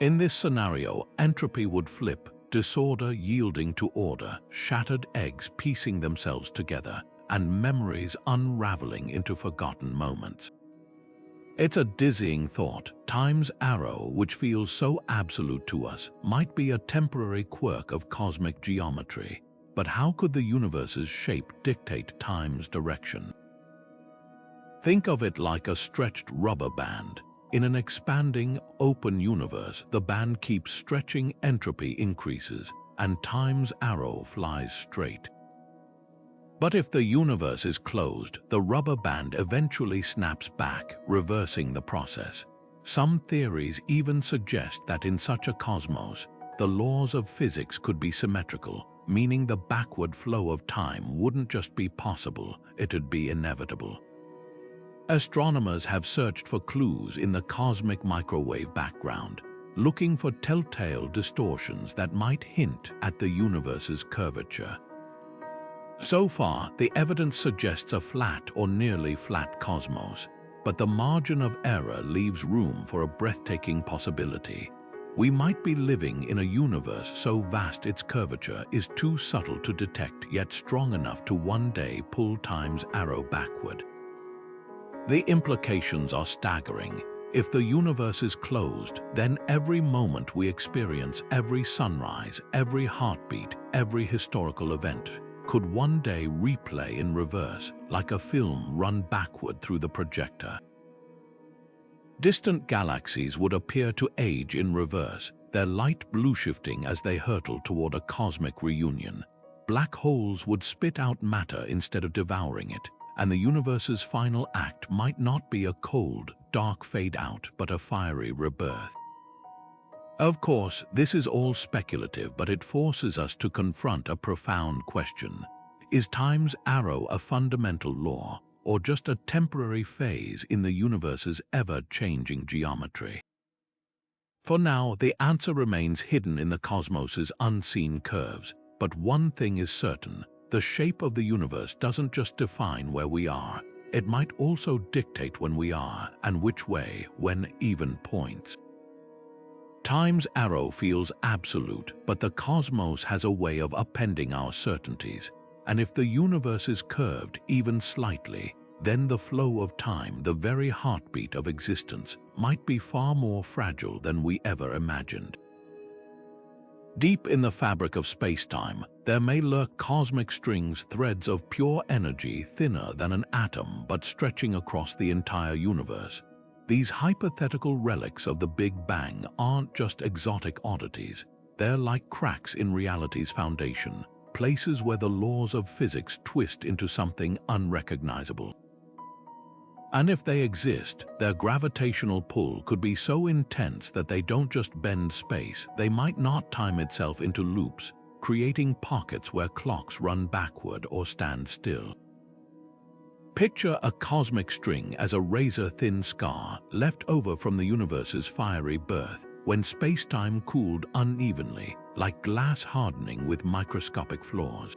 In this scenario, entropy would flip, disorder yielding to order, shattered eggs piecing themselves together, and memories unraveling into forgotten moments. It's a dizzying thought. Time's arrow, which feels so absolute to us, might be a temporary quirk of cosmic geometry. But how could the universe's shape dictate time's direction? Think of it like a stretched rubber band. In an expanding, open universe, the band keeps stretching, entropy increases, and time's arrow flies straight. But if the universe is closed, the rubber band eventually snaps back, reversing the process. Some theories even suggest that in such a cosmos, the laws of physics could be symmetrical, meaning the backward flow of time wouldn't just be possible, it'd be inevitable. Astronomers have searched for clues in the cosmic microwave background, looking for telltale distortions that might hint at the universe's curvature. So far, the evidence suggests a flat or nearly flat cosmos, but the margin of error leaves room for a breathtaking possibility. We might be living in a universe so vast its curvature is too subtle to detect, yet strong enough to one day pull time's arrow backward. The implications are staggering. If the universe is closed, then every moment we experience, every sunrise, every heartbeat, every historical event, could one day replay in reverse, like a film run backward through the projector. Distant galaxies would appear to age in reverse, their light blue shifting as they hurtle toward a cosmic reunion. Black holes would spit out matter instead of devouring it, and the universe's final act might not be a cold, dark fade-out, but a fiery rebirth. Of course, this is all speculative, but it forces us to confront a profound question. Is time's arrow a fundamental law, or just a temporary phase in the universe's ever-changing geometry? For now, the answer remains hidden in the cosmos's unseen curves, but one thing is certain: the shape of the universe doesn't just define where we are, it might also dictate when we are and which way, when even points. Time's arrow feels absolute, but the cosmos has a way of upending our certainties, and if the universe is curved even slightly, then the flow of time, the very heartbeat of existence, might be far more fragile than we ever imagined. Deep in the fabric of spacetime, there may lurk cosmic strings, threads of pure energy thinner than an atom but stretching across the entire universe. These hypothetical relics of the Big Bang aren't just exotic oddities. They're like cracks in reality's foundation, places where the laws of physics twist into something unrecognizable. And if they exist, their gravitational pull could be so intense that they don't just bend space, they might knot time itself into loops, creating pockets where clocks run backward or stand still. Picture a cosmic string as a razor-thin scar left over from the universe's fiery birth, when spacetime cooled unevenly, like glass hardening with microscopic flaws.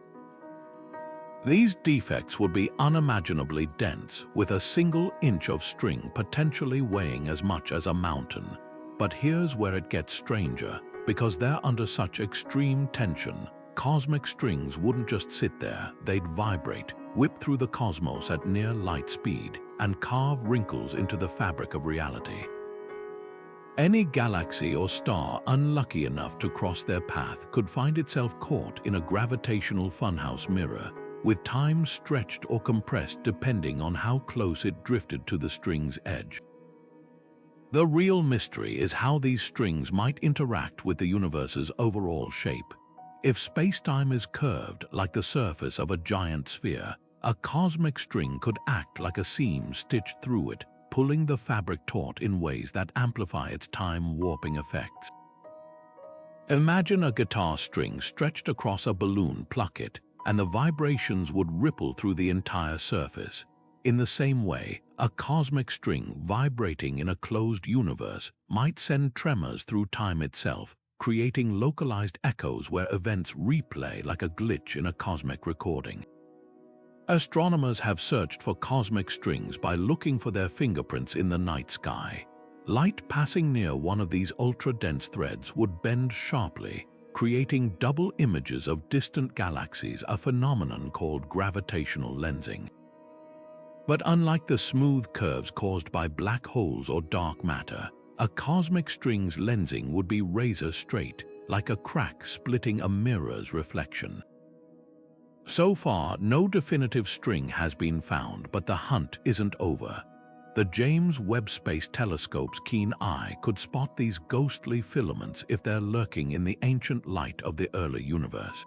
These defects would be unimaginably dense, with a single inch of string potentially weighing as much as a mountain. But here's where it gets stranger. Because they're under such extreme tension, cosmic strings wouldn't just sit there, they'd vibrate, whip through the cosmos at near light speed, and carve wrinkles into the fabric of reality. Any galaxy or star unlucky enough to cross their path could find itself caught in a gravitational funhouse mirror, with time stretched or compressed depending on how close it drifted to the string's edge. The real mystery is how these strings might interact with the universe's overall shape. If spacetime is curved like the surface of a giant sphere, a cosmic string could act like a seam stitched through it, pulling the fabric taut in ways that amplify its time-warping effects. Imagine a guitar string stretched across a balloon. Pluck it, and the vibrations would ripple through the entire surface. In the same way, a cosmic string vibrating in a closed universe might send tremors through time itself, creating localized echoes where events replay like a glitch in a cosmic recording. Astronomers have searched for cosmic strings by looking for their fingerprints in the night sky. Light passing near one of these ultra-dense threads would bend sharply, creating double images of distant galaxies, a phenomenon called gravitational lensing. But unlike the smooth curves caused by black holes or dark matter, a cosmic string's lensing would be razor straight, like a crack splitting a mirror's reflection. So far, no definitive string has been found, but the hunt isn't over. The James Webb Space Telescope's keen eye could spot these ghostly filaments if they're lurking in the ancient light of the early universe.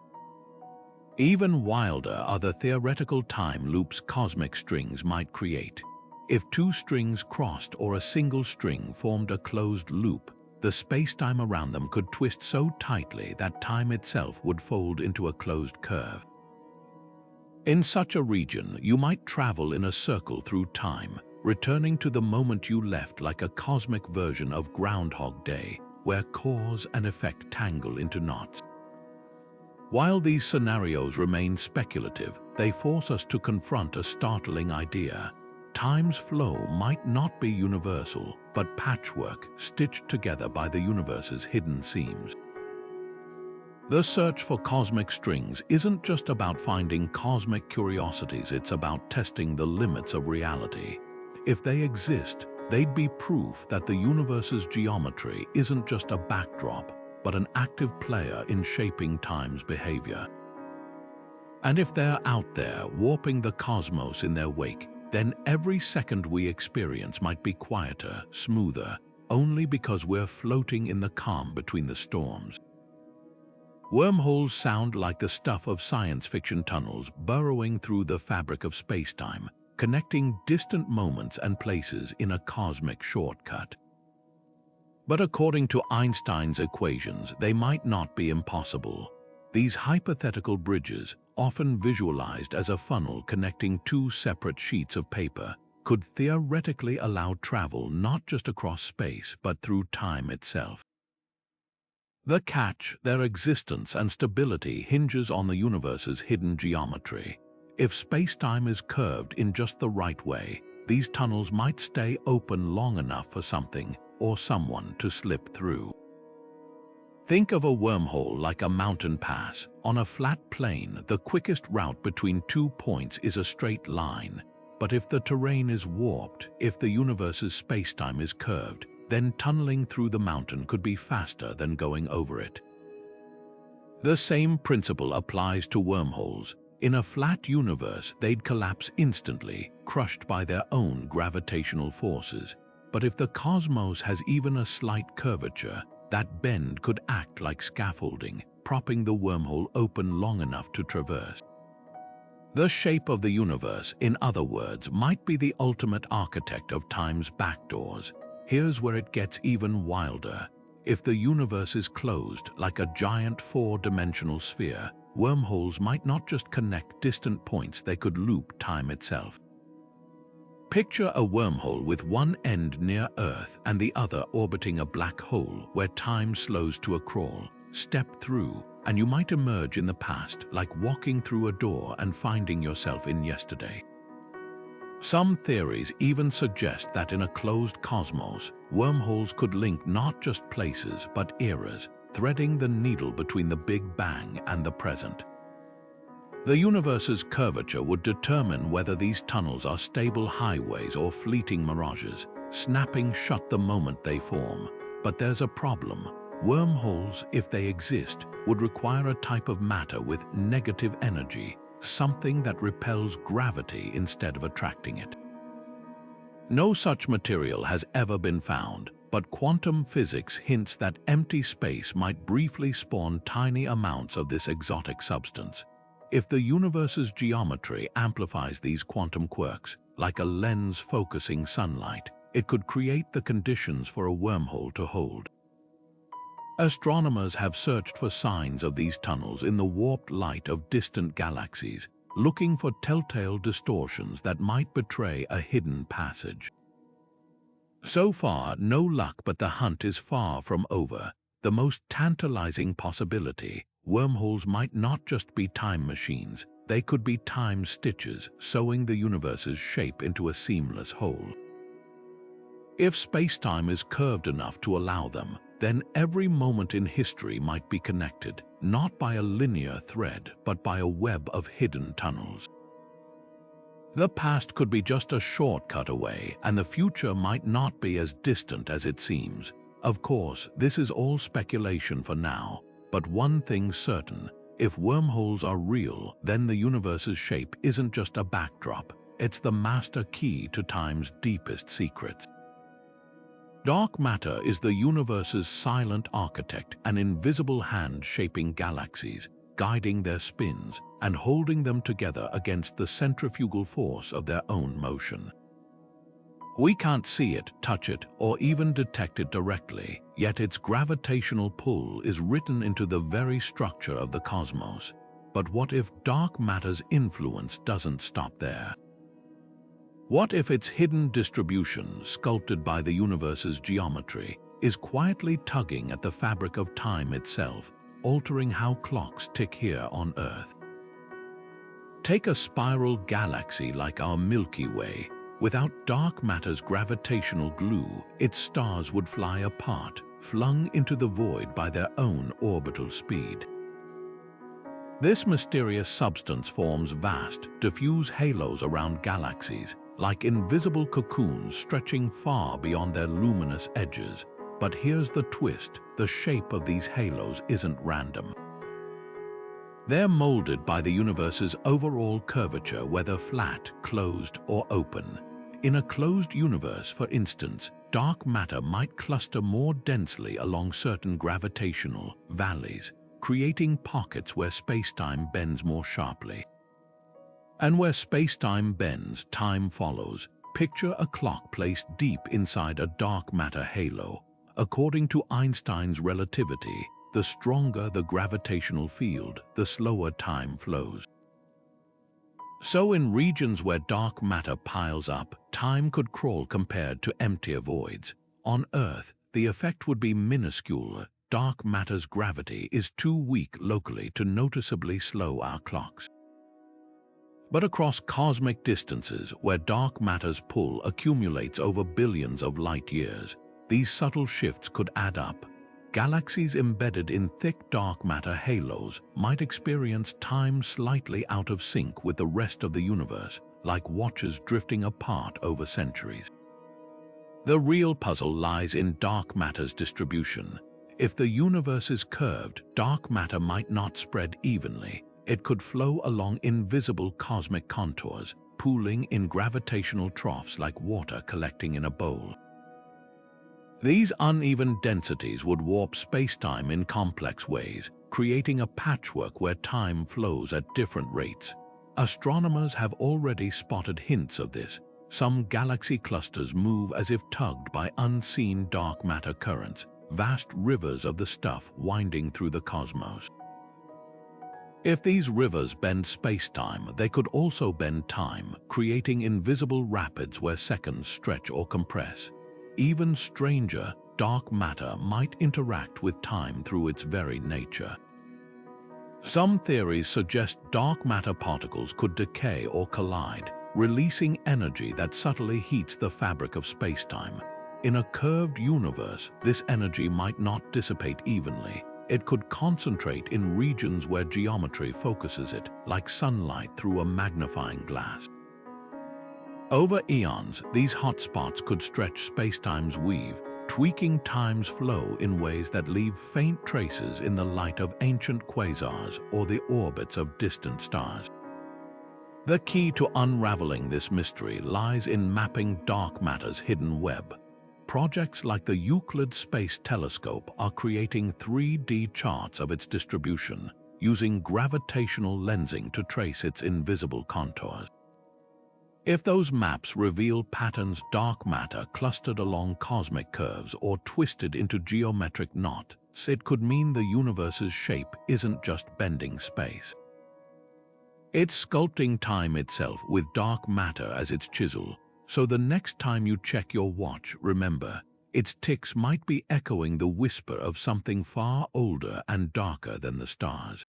Even wilder are the theoretical time loops cosmic strings might create. If two strings crossed or a single string formed a closed loop, the spacetime around them could twist so tightly that time itself would fold into a closed curve. In such a region, you might travel in a circle through time, returning to the moment you left, like a cosmic version of Groundhog Day, where cause and effect tangle into knots. While these scenarios remain speculative, they force us to confront a startling idea. Time's flow might not be universal, but patchwork stitched together by the universe's hidden seams. The search for cosmic strings isn't just about finding cosmic curiosities, it's about testing the limits of reality. If they exist, they'd be proof that the universe's geometry isn't just a backdrop, but an active player in shaping time's behavior. And if they're out there warping the cosmos in their wake, then every second we experience might be quieter, smoother, only because we're floating in the calm between the storms. Wormholes sound like the stuff of science fiction tunnels burrowing through the fabric of spacetime, connecting distant moments and places in a cosmic shortcut. But according to Einstein's equations, they might not be impossible. These hypothetical bridges, often visualized as a funnel connecting two separate sheets of paper, could theoretically allow travel not just across space but through time itself. The catch, their existence and stability hinges on the universe's hidden geometry. If space-time is curved in just the right way, these tunnels might stay open long enough for something or someone to slip through. Think of a wormhole like a mountain pass. On a flat plane, the quickest route between 2 points is a straight line. But if the terrain is warped, if the universe's spacetime is curved, then tunneling through the mountain could be faster than going over it. The same principle applies to wormholes. In a flat universe, they'd collapse instantly, crushed by their own gravitational forces. But if the cosmos has even a slight curvature, that bend could act like scaffolding, propping the wormhole open long enough to traverse. The shape of the universe, in other words, might be the ultimate architect of time's backdoors. Here's where it gets even wilder. If the universe is closed like a giant four-dimensional sphere, wormholes might not just connect distant points, they could loop time itself. Picture a wormhole with one end near Earth and the other orbiting a black hole where time slows to a crawl. Step through, and you might emerge in the past, like walking through a door and finding yourself in yesterday. Some theories even suggest that in a closed cosmos, wormholes could link not just places but eras, threading the needle between the Big Bang and the present. The universe's curvature would determine whether these tunnels are stable highways or fleeting mirages, snapping shut the moment they form. But there's a problem. Wormholes, if they exist, would require a type of matter with negative energy, something that repels gravity instead of attracting it. No such material has ever been found, but quantum physics hints that empty space might briefly spawn tiny amounts of this exotic substance. If the universe's geometry amplifies these quantum quirks, like a lens focusing sunlight, it could create the conditions for a wormhole to hold. Astronomers have searched for signs of these tunnels in the warped light of distant galaxies, looking for telltale distortions that might betray a hidden passage. So far, no luck, but the hunt is far from over. The most tantalizing possibility: wormholes might not just be time machines, they could be time stitches, sewing the universe's shape into a seamless whole. If spacetime is curved enough to allow them, then every moment in history might be connected, not by a linear thread, but by a web of hidden tunnels. The past could be just a shortcut away, and the future might not be as distant as it seems. Of course, this is all speculation for now, but one thing's certain: if wormholes are real, then the universe's shape isn't just a backdrop, it's the master key to time's deepest secrets. Dark matter is the universe's silent architect, an invisible hand shaping galaxies, guiding their spins, and holding them together against the centrifugal force of their own motion. We can't see it, touch it, or even detect it directly, yet its gravitational pull is written into the very structure of the cosmos. But what if dark matter's influence doesn't stop there? What if its hidden distribution, sculpted by the universe's geometry, is quietly tugging at the fabric of time itself, altering how clocks tick here on Earth? Take a spiral galaxy like our Milky Way. Without dark matter's gravitational glue, its stars would fly apart, flung into the void by their own orbital speed. This mysterious substance forms vast, diffuse halos around galaxies, like invisible cocoons stretching far beyond their luminous edges. But here's the twist: the shape of these halos isn't random. They're molded by the universe's overall curvature, whether flat, closed, or open. In a closed universe, for instance, dark matter might cluster more densely along certain gravitational valleys. creating pockets where spacetime bends more sharply. And where spacetime bends, time follows. Picture a clock placed deep inside a dark matter halo. According to Einstein's relativity, the stronger the gravitational field, the slower time flows. So in regions where dark matter piles up, time could crawl compared to emptier voids. On Earth, the effect would be minuscule. Dark matter's gravity is too weak locally to noticeably slow our clocks. But across cosmic distances, where dark matter's pull accumulates over billions of light years, these subtle shifts could add up. Galaxies embedded in thick dark matter halos might experience time slightly out of sync with the rest of the universe, like watches drifting apart over centuries. The real puzzle lies in dark matter's distribution. If the universe is curved, dark matter might not spread evenly. It could flow along invisible cosmic contours, pooling in gravitational troughs like water collecting in a bowl. These uneven densities would warp spacetime in complex ways, creating a patchwork where time flows at different rates. Astronomers have already spotted hints of this. Some galaxy clusters move as if tugged by unseen dark matter currents, vast rivers of the stuff winding through the cosmos. If these rivers bend spacetime, they could also bend time, creating invisible rapids where seconds stretch or compress. Even stranger, dark matter might interact with time through its very nature. Some theories suggest dark matter particles could decay or collide, releasing energy that subtly heats the fabric of spacetime. In a curved universe, this energy might not dissipate evenly. It could concentrate in regions where geometry focuses it, like sunlight through a magnifying glass. Over eons, these hotspots could stretch spacetime's weave, tweaking time's flow in ways that leave faint traces in the light of ancient quasars or the orbits of distant stars. The key to unraveling this mystery lies in mapping dark matter's hidden web. Projects like the Euclid Space Telescope are creating 3D charts of its distribution, using gravitational lensing to trace its invisible contours. If those maps reveal patterns dark matter clustered along cosmic curves or twisted into geometric knots, it could mean the universe's shape isn't just bending space. It's sculpting time itself with dark matter as its chisel. So the next time you check your watch, remember, its ticks might be echoing the whisper of something far older and darker than the stars.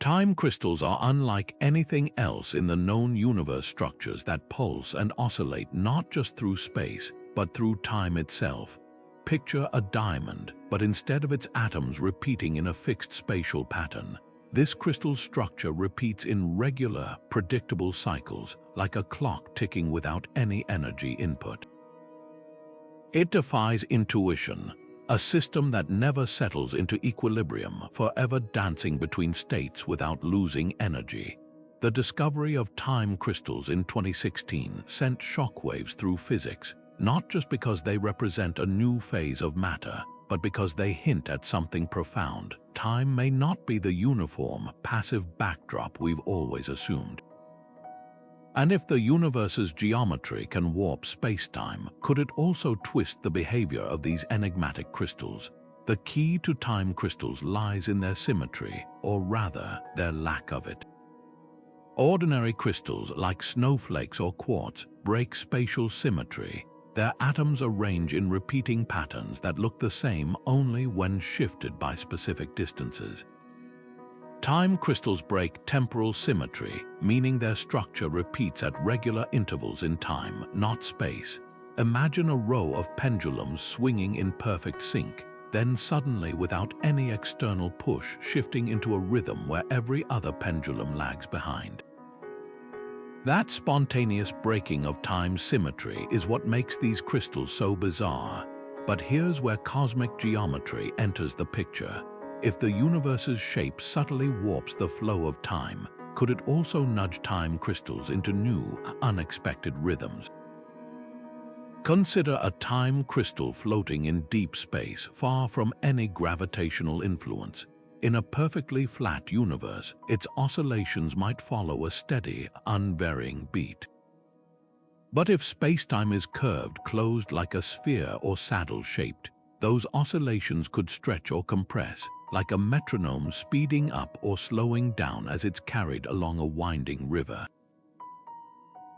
Time crystals are unlike anything else in the known universe structures that pulse and oscillate not just through space, but through time itself. Picture a diamond, but instead of its atoms repeating in a fixed spatial pattern, this crystal structure repeats in regular, predictable cycles, like a clock ticking without any energy input. It defies intuition, a system that never settles into equilibrium, forever dancing between states without losing energy. The discovery of time crystals in 2016 sent shockwaves through physics, not just because they represent a new phase of matter, but because they hint at something profound. Time may not be the uniform, passive backdrop we've always assumed. And if the universe's geometry can warp spacetime, could it also twist the behavior of these enigmatic crystals? The key to time crystals lies in their symmetry, or rather, their lack of it. Ordinary crystals, like snowflakes or quartz, break spatial symmetry. Their atoms arrange in repeating patterns that look the same only when shifted by specific distances. Time crystals break temporal symmetry, meaning their structure repeats at regular intervals in time, not space. Imagine a row of pendulums swinging in perfect sync, then suddenly, without any external push, shifting into a rhythm where every other pendulum lags behind. That spontaneous breaking of time symmetry is what makes these crystals so bizarre. But here's where cosmic geometry enters the picture. If the universe's shape subtly warps the flow of time, could it also nudge time crystals into new, unexpected rhythms? Consider a time crystal floating in deep space, far from any gravitational influence. In a perfectly flat universe, its oscillations might follow a steady, unvarying beat. But if spacetime is curved, closed like a sphere or saddle-shaped, those oscillations could stretch or compress, like a metronome speeding up or slowing down as it's carried along a winding river.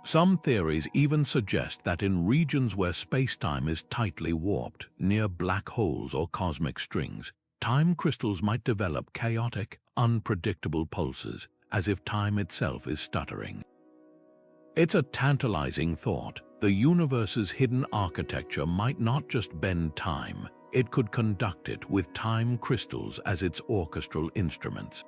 Some theories even suggest that in regions where spacetime is tightly warped, near black holes or cosmic strings, time crystals might develop chaotic, unpredictable pulses, as if time itself is stuttering. It's a tantalizing thought. The universe's hidden architecture might not just bend time, it could conduct it with time crystals as its orchestral instruments.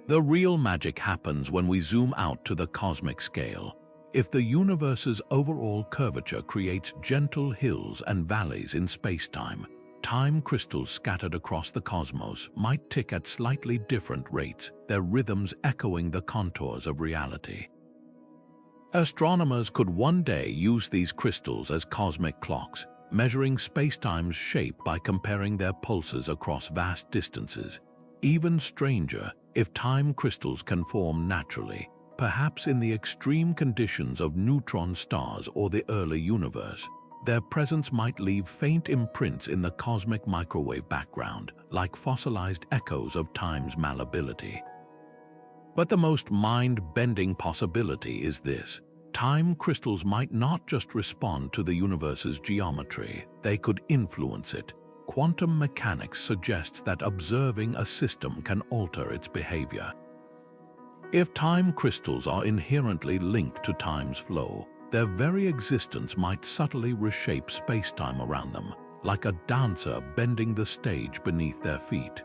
The real magic happens when we zoom out to the cosmic scale. If the universe's overall curvature creates gentle hills and valleys in spacetime, time crystals scattered across the cosmos might tick at slightly different rates, their rhythms echoing the contours of reality. Astronomers could one day use these crystals as cosmic clocks, measuring spacetime's shape by comparing their pulses across vast distances. Even stranger, if time crystals can form naturally, perhaps in the extreme conditions of neutron stars or the early universe, their presence might leave faint imprints in the cosmic microwave background, like fossilized echoes of time's malleability. But the most mind-bending possibility is this: time crystals might not just respond to the universe's geometry, they could influence it. Quantum mechanics suggests that observing a system can alter its behavior. If time crystals are inherently linked to time's flow, their very existence might subtly reshape spacetime around them, like a dancer bending the stage beneath their feet.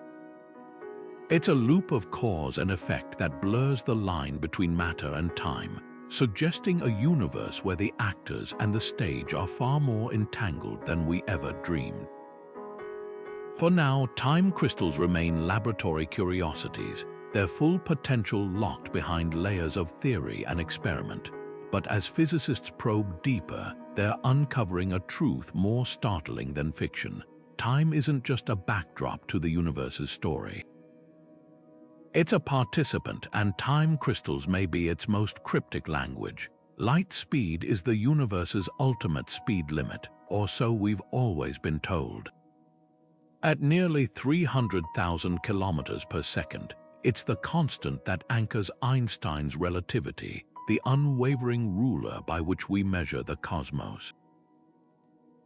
It's a loop of cause and effect that blurs the line between matter and time, suggesting a universe where the actors and the stage are far more entangled than we ever dreamed. For now, time crystals remain laboratory curiosities, their full potential locked behind layers of theory and experiment. But as physicists probe deeper, they're uncovering a truth more startling than fiction. Time isn't just a backdrop to the universe's story. It's a participant, and time crystals may be its most cryptic language. Light speed is the universe's ultimate speed limit, or so we've always been told. At nearly 300,000 kilometers per second, it's the constant that anchors Einstein's relativity, the unwavering ruler by which we measure the cosmos.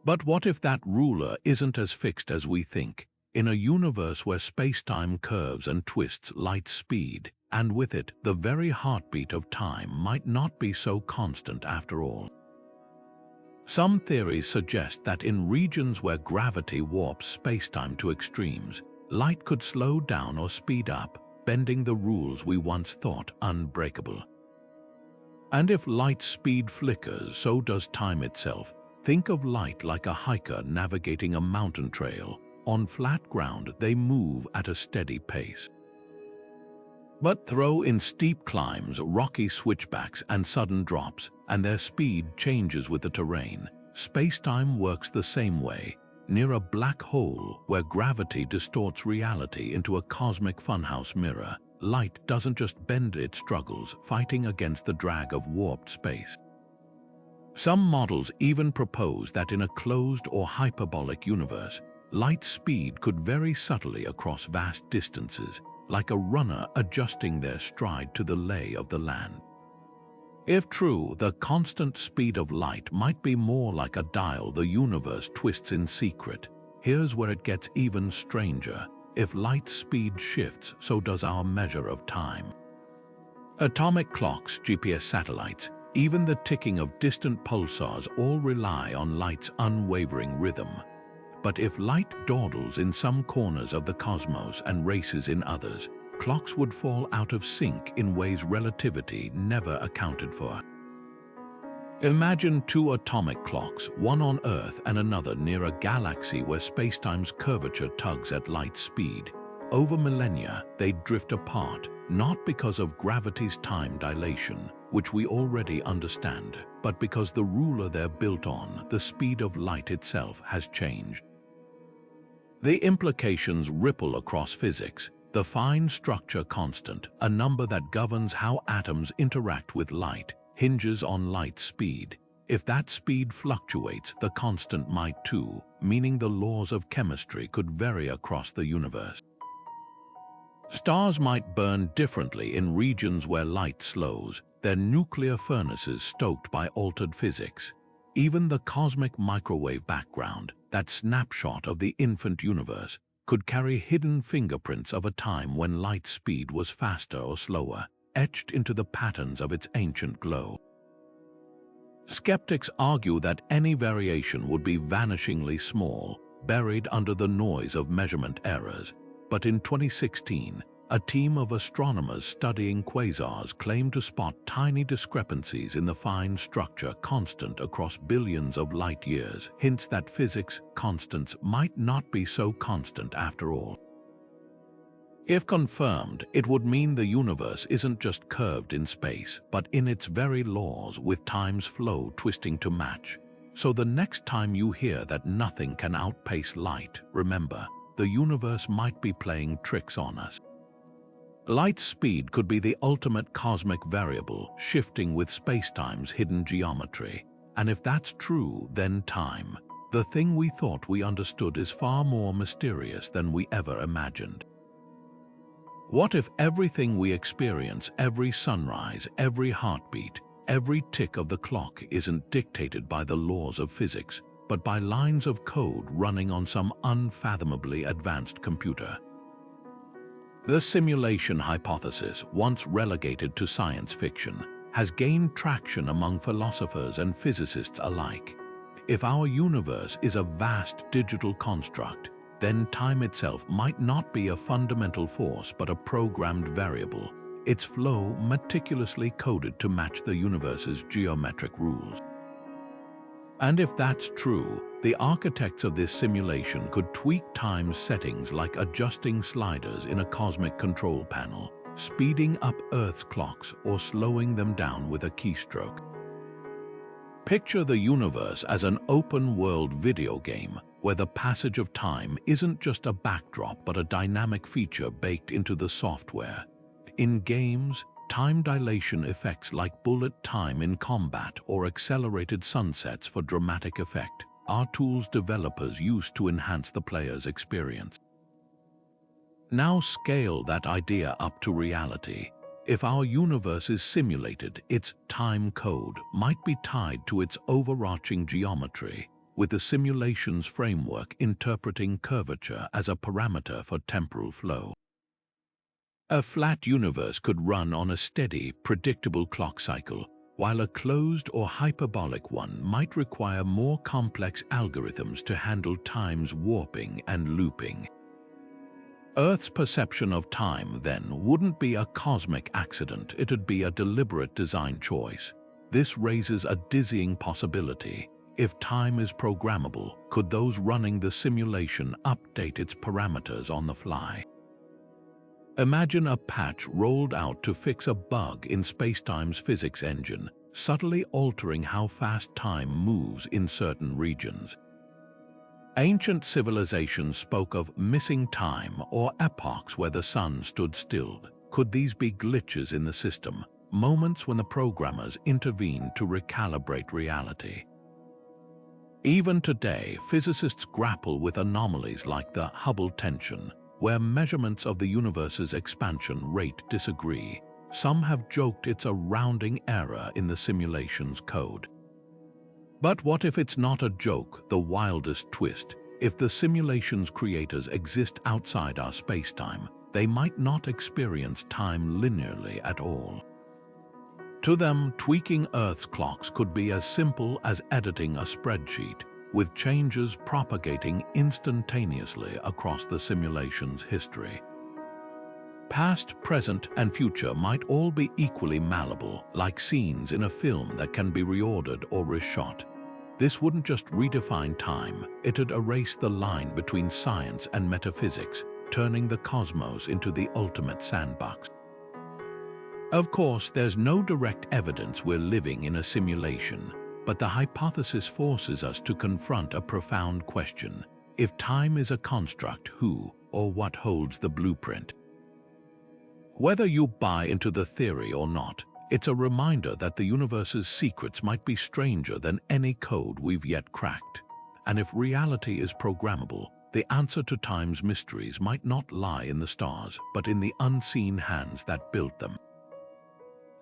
But what if that ruler isn't as fixed as we think? In a universe where spacetime curves and twists, light speed, and with it, the very heartbeat of time, might not be so constant after all. Some theories suggest that in regions where gravity warps spacetime to extremes, light could slow down or speed up, bending the rules we once thought unbreakable. And if light speed flickers, so does time itself. Think of light like a hiker navigating a mountain trail. On flat ground, they move at a steady pace. But throw in steep climbs, rocky switchbacks, and sudden drops, and their speed changes with the terrain. Spacetime works the same way. Near a black hole, where gravity distorts reality into a cosmic funhouse mirror, light doesn't just bend, it struggles, fighting against the drag of warped space. Some models even propose that in a closed or hyperbolic universe, light speed could vary subtly across vast distances, like a runner adjusting their stride to the lay of the land. If true, the constant speed of light might be more like a dial the universe twists in secret. Here's where it gets even stranger. If light speed shifts, so does our measure of time. Atomic clocks, GPS satellites, even the ticking of distant pulsars all rely on light's unwavering rhythm. But if light dawdles in some corners of the cosmos and races in others, clocks would fall out of sync in ways relativity never accounted for. Imagine two atomic clocks, one on Earth and another near a galaxy where spacetime's curvature tugs at light speed. Over millennia, they'd drift apart, not because of gravity's time dilation, which we already understand, but because the ruler they're built on, the speed of light itself, has changed. The implications ripple across physics. The fine structure constant, a number that governs how atoms interact with light, hinges on light's speed. If that speed fluctuates, the constant might too, meaning the laws of chemistry could vary across the universe. Stars might burn differently in regions where light slows, their nuclear furnaces stoked by altered physics. Even the cosmic microwave background, that snapshot of the infant universe, could carry hidden fingerprints of a time when light speed was faster or slower, etched into the patterns of its ancient glow. Skeptics argue that any variation would be vanishingly small, buried under the noise of measurement errors. But in 2016, a team of astronomers studying quasars claimed to spot tiny discrepancies in the fine structure constant across billions of light years, hints that physics constants might not be so constant after all. If confirmed, it would mean the universe isn't just curved in space, but in its very laws, with time's flow twisting to match. So the next time you hear that nothing can outpace light, remember, the universe might be playing tricks on us. Light's speed could be the ultimate cosmic variable, shifting with spacetime's hidden geometry. And if that's true, then time, the thing we thought we understood, is far more mysterious than we ever imagined. What if everything we experience, every sunrise, every heartbeat, every tick of the clock, isn't dictated by the laws of physics, but by lines of code running on some unfathomably advanced computer? The simulation hypothesis, once relegated to science fiction, has gained traction among philosophers and physicists alike. If our universe is a vast digital construct, then time itself might not be a fundamental force but a programmed variable, its flow meticulously coded to match the universe's geometric rules. And if that's true, the architects of this simulation could tweak time's settings like adjusting sliders in a cosmic control panel, speeding up Earth's clocks or slowing them down with a keystroke. Picture the universe as an open-world video game where the passage of time isn't just a backdrop but a dynamic feature baked into the software. In games, time dilation effects like bullet time in combat or accelerated sunsets for dramatic effect are tools developers use to enhance the player's experience. Now scale that idea up to reality. If our universe is simulated, its time code might be tied to its overarching geometry, with the simulation's framework interpreting curvature as a parameter for temporal flow. A flat universe could run on a steady, predictable clock cycle, while a closed or hyperbolic one might require more complex algorithms to handle time's warping and looping. Earth's perception of time, then, wouldn't be a cosmic accident, it'd be a deliberate design choice. This raises a dizzying possibility. If time is programmable, could those running the simulation update its parameters on the fly? Imagine a patch rolled out to fix a bug in spacetime's physics engine, subtly altering how fast time moves in certain regions. Ancient civilizations spoke of missing time or epochs where the sun stood still. Could these be glitches in the system, moments when the programmers intervened to recalibrate reality? Even today, physicists grapple with anomalies like the Hubble tension, where measurements of the universe's expansion rate disagree. Some have joked it's a rounding error in the simulation's code. But what if it's not a joke, the wildest twist? If the simulation's creators exist outside our spacetime, they might not experience time linearly at all. To them, tweaking Earth's clocks could be as simple as editing a spreadsheet, with changes propagating instantaneously across the simulation's history. Past, present, and future might all be equally malleable, like scenes in a film that can be reordered or reshot. This wouldn't just redefine time, it'd erase the line between science and metaphysics, turning the cosmos into the ultimate sandbox. Of course, there's no direct evidence we're living in a simulation, but the hypothesis forces us to confront a profound question. If time is a construct, who or what holds the blueprint? Whether you buy into the theory or not, it's a reminder that the universe's secrets might be stranger than any code we've yet cracked. And if reality is programmable, the answer to time's mysteries might not lie in the stars, but in the unseen hands that built them.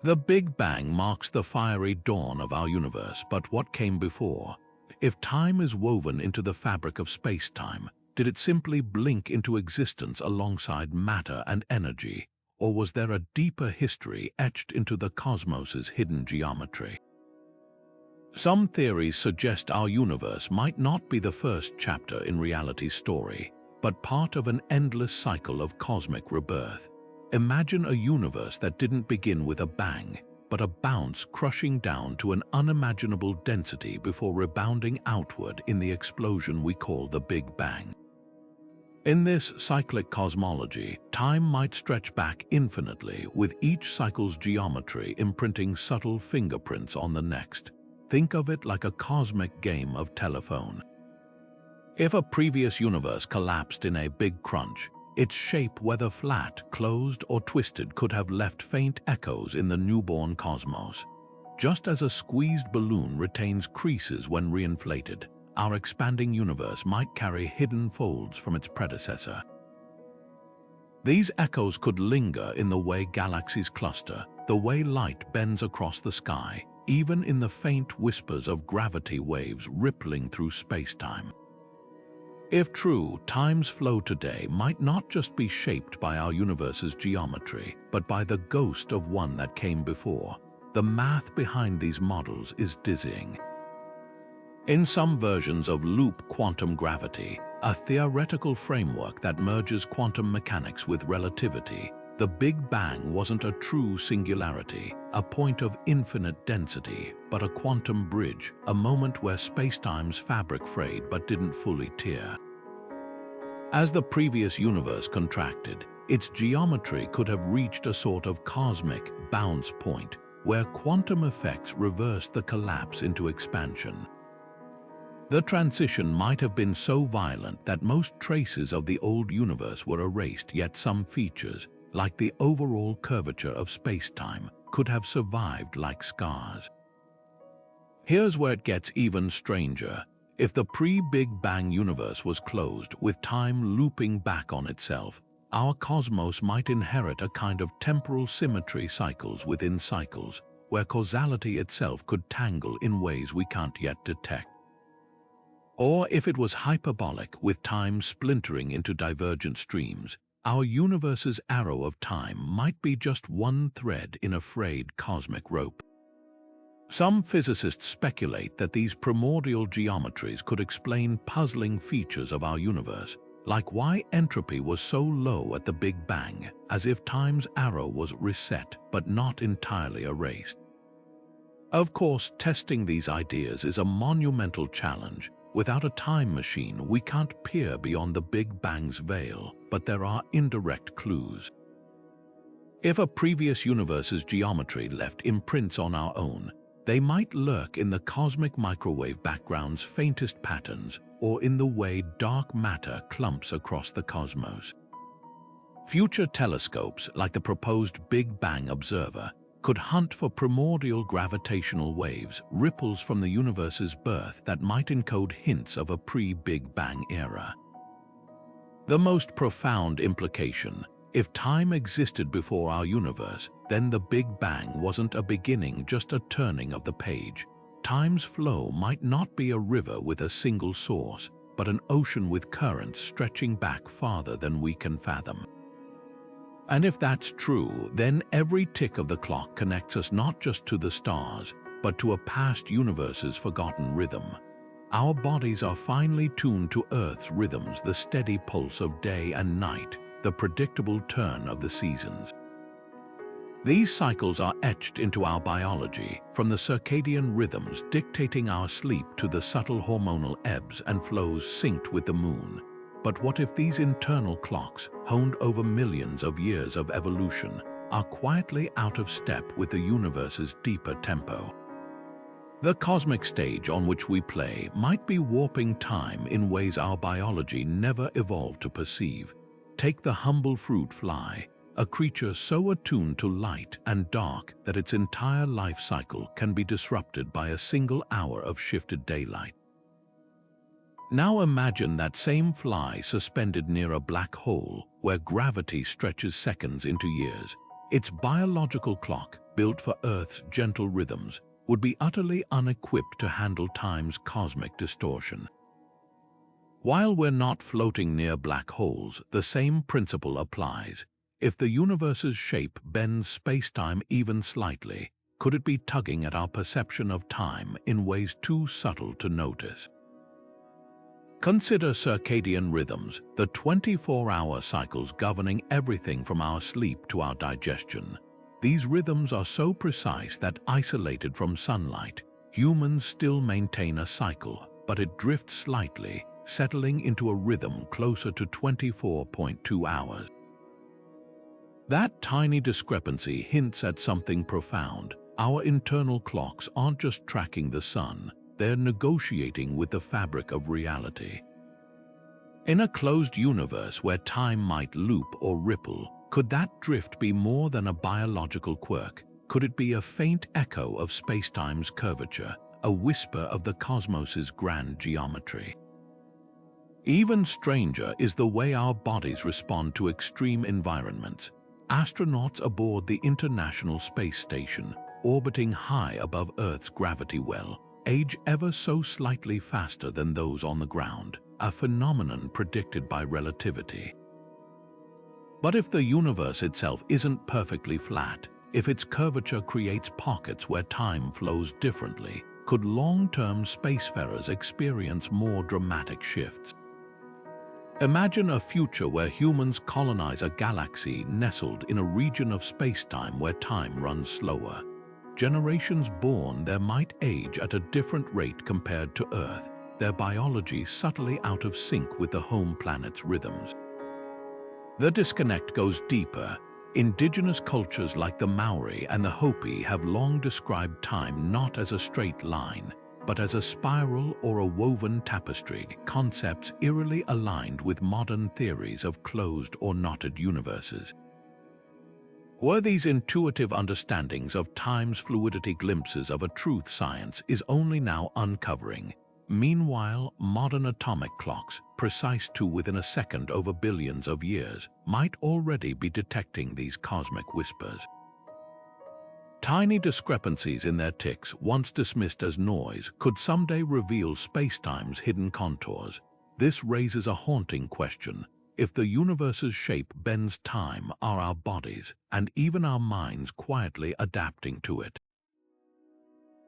The Big Bang marks the fiery dawn of our universe, but what came before? If time is woven into the fabric of space-time, did it simply blink into existence alongside matter and energy? Or was there a deeper history etched into the cosmos's hidden geometry? Some theories suggest our universe might not be the first chapter in reality's story, but part of an endless cycle of cosmic rebirth. Imagine a universe that didn't begin with a bang, but a bounce crushing down to an unimaginable density before rebounding outward in the explosion we call the Big Bang. In this cyclic cosmology, time might stretch back infinitely, with each cycle's geometry imprinting subtle fingerprints on the next. Think of it like a cosmic game of telephone. If a previous universe collapsed in a big crunch, its shape, whether flat, closed, or twisted, could have left faint echoes in the newborn cosmos. Just as a squeezed balloon retains creases when reinflated, our expanding universe might carry hidden folds from its predecessor. These echoes could linger in the way galaxies cluster, the way light bends across the sky, even in the faint whispers of gravity waves rippling through space-time. If true, time's flow today might not just be shaped by our universe's geometry, but by the ghost of one that came before. The math behind these models is dizzying. In some versions of loop quantum gravity, a theoretical framework that merges quantum mechanics with relativity, the Big Bang wasn't a true singularity, a point of infinite density, but a quantum bridge, a moment where spacetime's fabric frayed but didn't fully tear. As the previous universe contracted, its geometry could have reached a sort of cosmic bounce point, where quantum effects reversed the collapse into expansion. The transition might have been so violent that most traces of the old universe were erased, yet some features, like the overall curvature of space-time, could have survived like scars. Here's where it gets even stranger. If the pre-Big Bang universe was closed, with time looping back on itself, our cosmos might inherit a kind of temporal symmetry, cycles within cycles, where causality itself could tangle in ways we can't yet detect. Or if it was hyperbolic, with time splintering into divergent streams, our universe's arrow of time might be just one thread in a frayed cosmic rope. Some physicists speculate that these primordial geometries could explain puzzling features of our universe, like why entropy was so low at the Big Bang, as if time's arrow was reset but not entirely erased. Of course, testing these ideas is a monumental challenge. Without a time machine, we can't peer beyond the Big Bang's veil, but there are indirect clues. If a previous universe's geometry left imprints on our own, they might lurk in the cosmic microwave background's faintest patterns, or in the way dark matter clumps across the cosmos. Future telescopes, like the proposed Big Bang Observer, could hunt for primordial gravitational waves, ripples from the universe's birth that might encode hints of a pre-Big Bang era. The most profound implication: if time existed before our universe, then the Big Bang wasn't a beginning, just a turning of the page. Time's flow might not be a river with a single source, but an ocean with currents stretching back farther than we can fathom. And if that's true, then every tick of the clock connects us not just to the stars, but to a past universe's forgotten rhythm. Our bodies are finely tuned to Earth's rhythms, the steady pulse of day and night, the predictable turn of the seasons. These cycles are etched into our biology, from the circadian rhythms dictating our sleep to the subtle hormonal ebbs and flows synced with the moon. But what if these internal clocks, honed over millions of years of evolution, are quietly out of step with the universe's deeper tempo? The cosmic stage on which we play might be warping time in ways our biology never evolved to perceive. Take the humble fruit fly, a creature so attuned to light and dark that its entire life cycle can be disrupted by a single hour of shifted daylight. Now imagine that same fly suspended near a black hole where gravity stretches seconds into years. Its biological clock, built for Earth's gentle rhythms, would be utterly unequipped to handle time's cosmic distortion. While we're not floating near black holes, the same principle applies. If the universe's shape bends space-time even slightly, could it be tugging at our perception of time in ways too subtle to notice? Consider circadian rhythms, the 24-hour cycles governing everything from our sleep to our digestion. These rhythms are so precise that, isolated from sunlight, humans still maintain a cycle, but it drifts slightly, settling into a rhythm closer to 24.2 hours. That tiny discrepancy hints at something profound. Our internal clocks aren't just tracking the sun, they're negotiating with the fabric of reality. In a closed universe where time might loop or ripple, could that drift be more than a biological quirk? Could it be a faint echo of spacetime's curvature, a whisper of the cosmos's grand geometry? Even stranger is the way our bodies respond to extreme environments. Astronauts aboard the International Space Station, orbiting high above Earth's gravity well, age ever so slightly faster than those on the ground, a phenomenon predicted by relativity. But if the universe itself isn't perfectly flat, if its curvature creates pockets where time flows differently, could long-term spacefarers experience more dramatic shifts? Imagine a future where humans colonize a galaxy nestled in a region of spacetime where time runs slower. Generations born there might age at a different rate compared to Earth, their biology subtly out of sync with the home planet's rhythms. The disconnect goes deeper. Indigenous cultures like the Maori and the Hopi have long described time not as a straight line, but as a spiral or a woven tapestry, concepts eerily aligned with modern theories of closed or knotted universes. Were these intuitive understandings of time's fluidity glimpses of a truth science is only now uncovering? Meanwhile, modern atomic clocks, precise to within a second over billions of years, might already be detecting these cosmic whispers. Tiny discrepancies in their ticks, once dismissed as noise, could someday reveal spacetime's hidden contours. This raises a haunting question. If the universe's shape bends time, are our bodies, and even our minds, quietly adapting to it?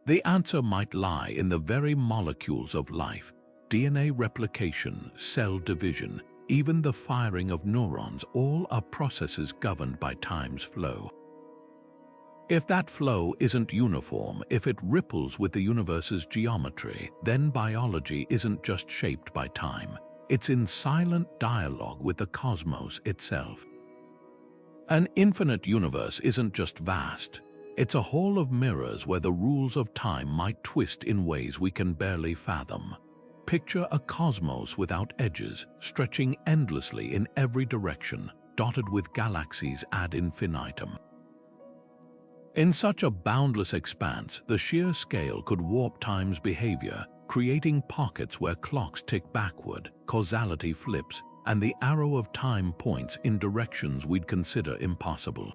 The answer might lie in the very molecules of life. DNA replication, cell division, even the firing of neurons, all are processes governed by time's flow. If that flow isn't uniform, if it ripples with the universe's geometry, then biology isn't just shaped by time. It's in silent dialogue with the cosmos itself. An infinite universe isn't just vast. It's a hall of mirrors where the rules of time might twist in ways we can barely fathom. Picture a cosmos without edges, stretching endlessly in every direction, dotted with galaxies ad infinitum. In such a boundless expanse, the sheer scale could warp time's behavior, creating pockets where clocks tick backward, causality flips, and the arrow of time points in directions we'd consider impossible.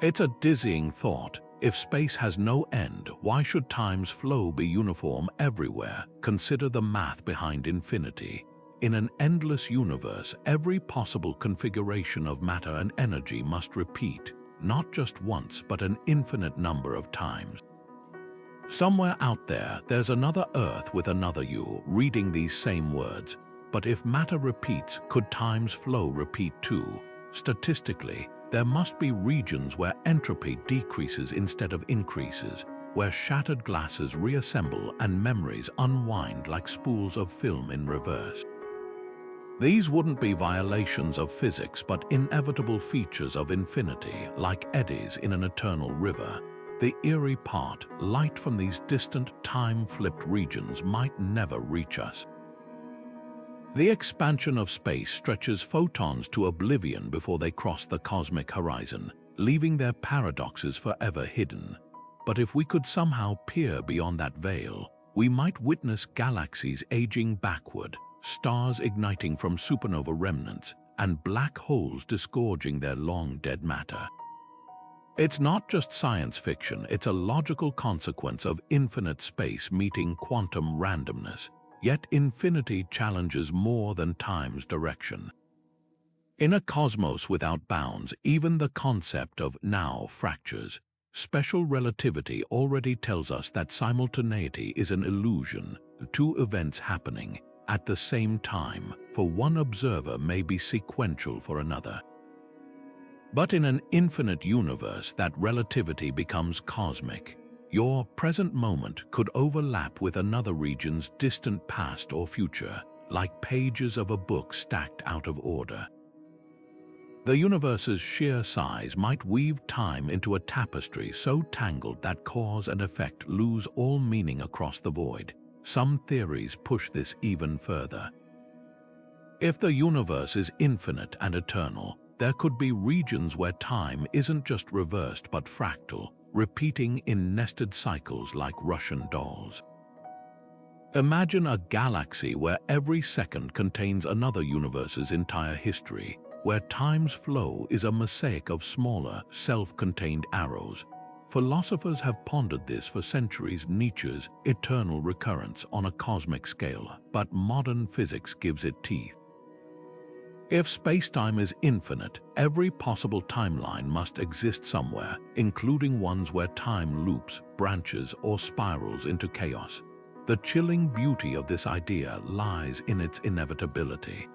It's a dizzying thought. If space has no end, why should time's flow be uniform everywhere? Consider the math behind infinity. In an endless universe, every possible configuration of matter and energy must repeat, not just once, but an infinite number of times. Somewhere out there, there's another Earth with another you, reading these same words. But if matter repeats, could time's flow repeat too? Statistically, there must be regions where entropy decreases instead of increases, where shattered glasses reassemble and memories unwind like spools of film in reverse. These wouldn't be violations of physics, but inevitable features of infinity, like eddies in an eternal river. The eerie part, light from these distant, time-flipped regions, might never reach us. The expansion of space stretches photons to oblivion before they cross the cosmic horizon, leaving their paradoxes forever hidden. But if we could somehow peer beyond that veil, we might witness galaxies aging backward, stars igniting from supernova remnants, and black holes disgorging their long-dead matter. It's not just science fiction, it's a logical consequence of infinite space meeting quantum randomness. Yet infinity challenges more than time's direction. In a cosmos without bounds, even the concept of now fractures. Special relativity already tells us that simultaneity is an illusion. Two events happening at the same time for one observer may be sequential for another. But in an infinite universe, that relativity becomes cosmic. Your present moment could overlap with another region's distant past or future, like pages of a book stacked out of order. The universe's sheer size might weave time into a tapestry so tangled that cause and effect lose all meaning across the void. Some theories push this even further. If the universe is infinite and eternal, there could be regions where time isn't just reversed but fractal, repeating in nested cycles like Russian dolls. Imagine a galaxy where every second contains another universe's entire history, where time's flow is a mosaic of smaller, self-contained arrows. Philosophers have pondered this for centuries. Nietzsche's eternal recurrence on a cosmic scale, but modern physics gives it teeth. If spacetime is infinite, every possible timeline must exist somewhere, including ones where time loops, branches, or spirals into chaos. The chilling beauty of this idea lies in its inevitability.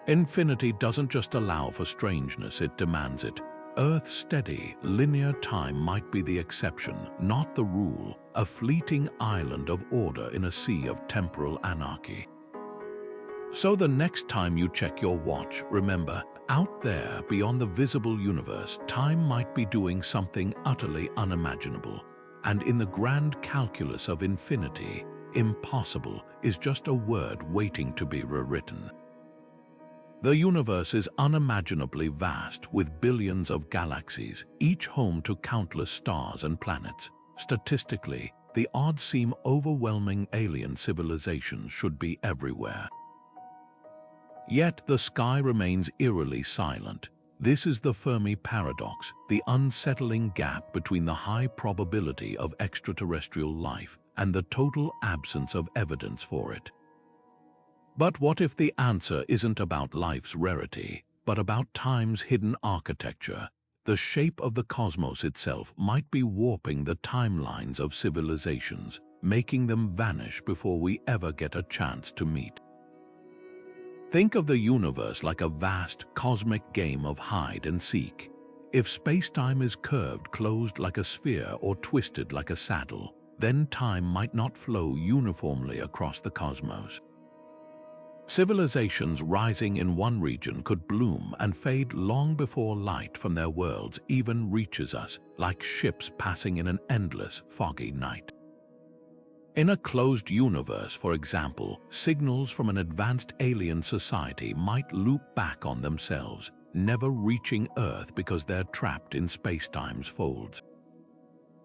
Infinity doesn't just allow for strangeness, it demands it. Earth's steady, linear time might be the exception, not the rule, a fleeting island of order in a sea of temporal anarchy. So the next time you check your watch, remember, out there beyond the visible universe, time might be doing something utterly unimaginable. And in the grand calculus of infinity, impossible is just a word waiting to be rewritten. The universe is unimaginably vast, with billions of galaxies, each home to countless stars and planets. Statistically, the odds seem overwhelming. Alien civilizations should be everywhere. Yet the sky remains eerily silent. This is the Fermi paradox, the unsettling gap between the high probability of extraterrestrial life and the total absence of evidence for it. But what if the answer isn't about life's rarity, but about time's hidden architecture? The shape of the cosmos itself might be warping the timelines of civilizations, making them vanish before we ever get a chance to meet. Think of the universe like a vast cosmic game of hide and seek. If spacetime is curved, closed like a sphere, or twisted like a saddle, then time might not flow uniformly across the cosmos. Civilizations rising in one region could bloom and fade long before light from their worlds even reaches us, like ships passing in an endless, foggy night. In a closed universe, for example, signals from an advanced alien society might loop back on themselves, never reaching Earth because they're trapped in spacetime's folds.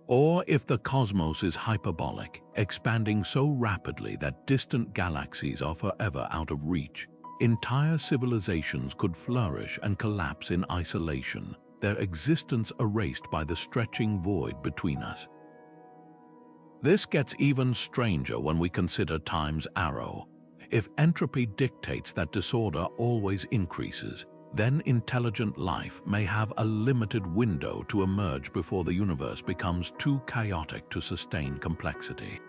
Or if the cosmos is hyperbolic, expanding so rapidly that distant galaxies are forever out of reach, entire civilizations could flourish and collapse in isolation, their existence erased by the stretching void between us. This gets even stranger when we consider time's arrow. If entropy dictates that disorder always increases, then intelligent life may have a limited window to emerge before the universe becomes too chaotic to sustain complexity.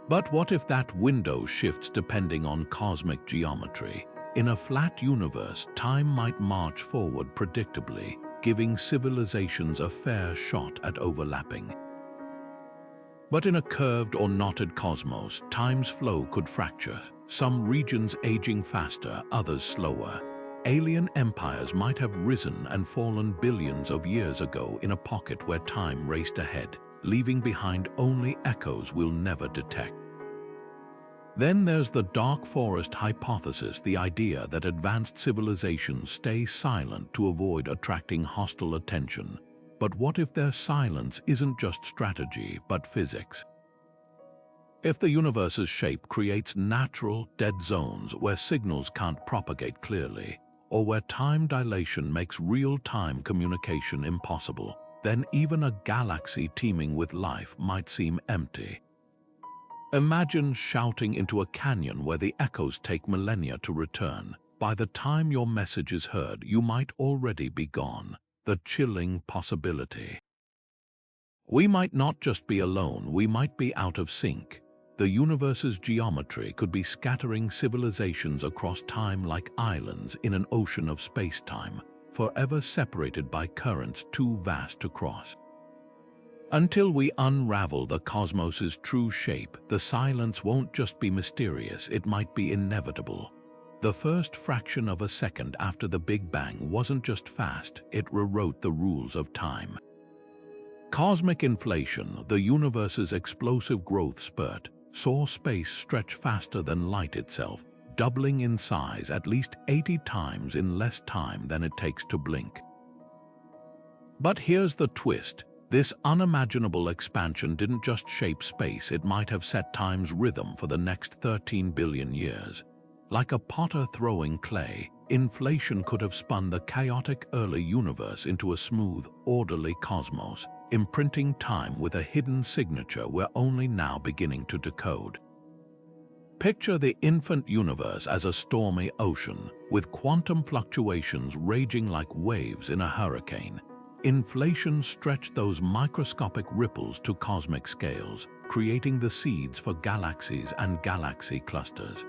But what if that window shifts depending on cosmic geometry? In a flat universe, time might march forward predictably, giving civilizations a fair shot at overlapping. But in a curved or knotted cosmos, time's flow could fracture, some regions aging faster, others slower. alien empires might have risen and fallen billions of years ago in a pocket where time raced ahead, leaving behind only echoes we'll never detect. Then there's the dark forest hypothesis, the idea that advanced civilizations stay silent to avoid attracting hostile attention. But what if their silence isn't just strategy, but physics? If the universe's shape creates natural, dead zones where signals can't propagate clearly, or where time dilation makes real-time communication impossible, then even a galaxy teeming with life might seem empty. Imagine shouting into a canyon where the echoes take millennia to return. By the time your message is heard, you might already be gone. The chilling possibility. We might not just be alone, we might be out of sync. The universe's geometry could be scattering civilizations across time like islands in an ocean of space-time, forever separated by currents too vast to cross. Until we unravel the cosmos's true shape, the silence won't just be mysterious, it might be inevitable. The first fraction of a second after the Big Bang wasn't just fast, it rewrote the rules of time. Cosmic inflation, the universe's explosive growth spurt, saw space stretch faster than light itself, doubling in size at least 80 times in less time than it takes to blink. But here's the twist. This unimaginable expansion didn't just shape space, it might have set time's rhythm for the next 13 billion years. Like a potter throwing clay, inflation could have spun the chaotic early universe into a smooth, orderly cosmos, imprinting time with a hidden signature we're only now beginning to decode. Picture the infant universe as a stormy ocean, with quantum fluctuations raging like waves in a hurricane. Inflation stretched those microscopic ripples to cosmic scales, creating the seeds for galaxies and galaxy clusters.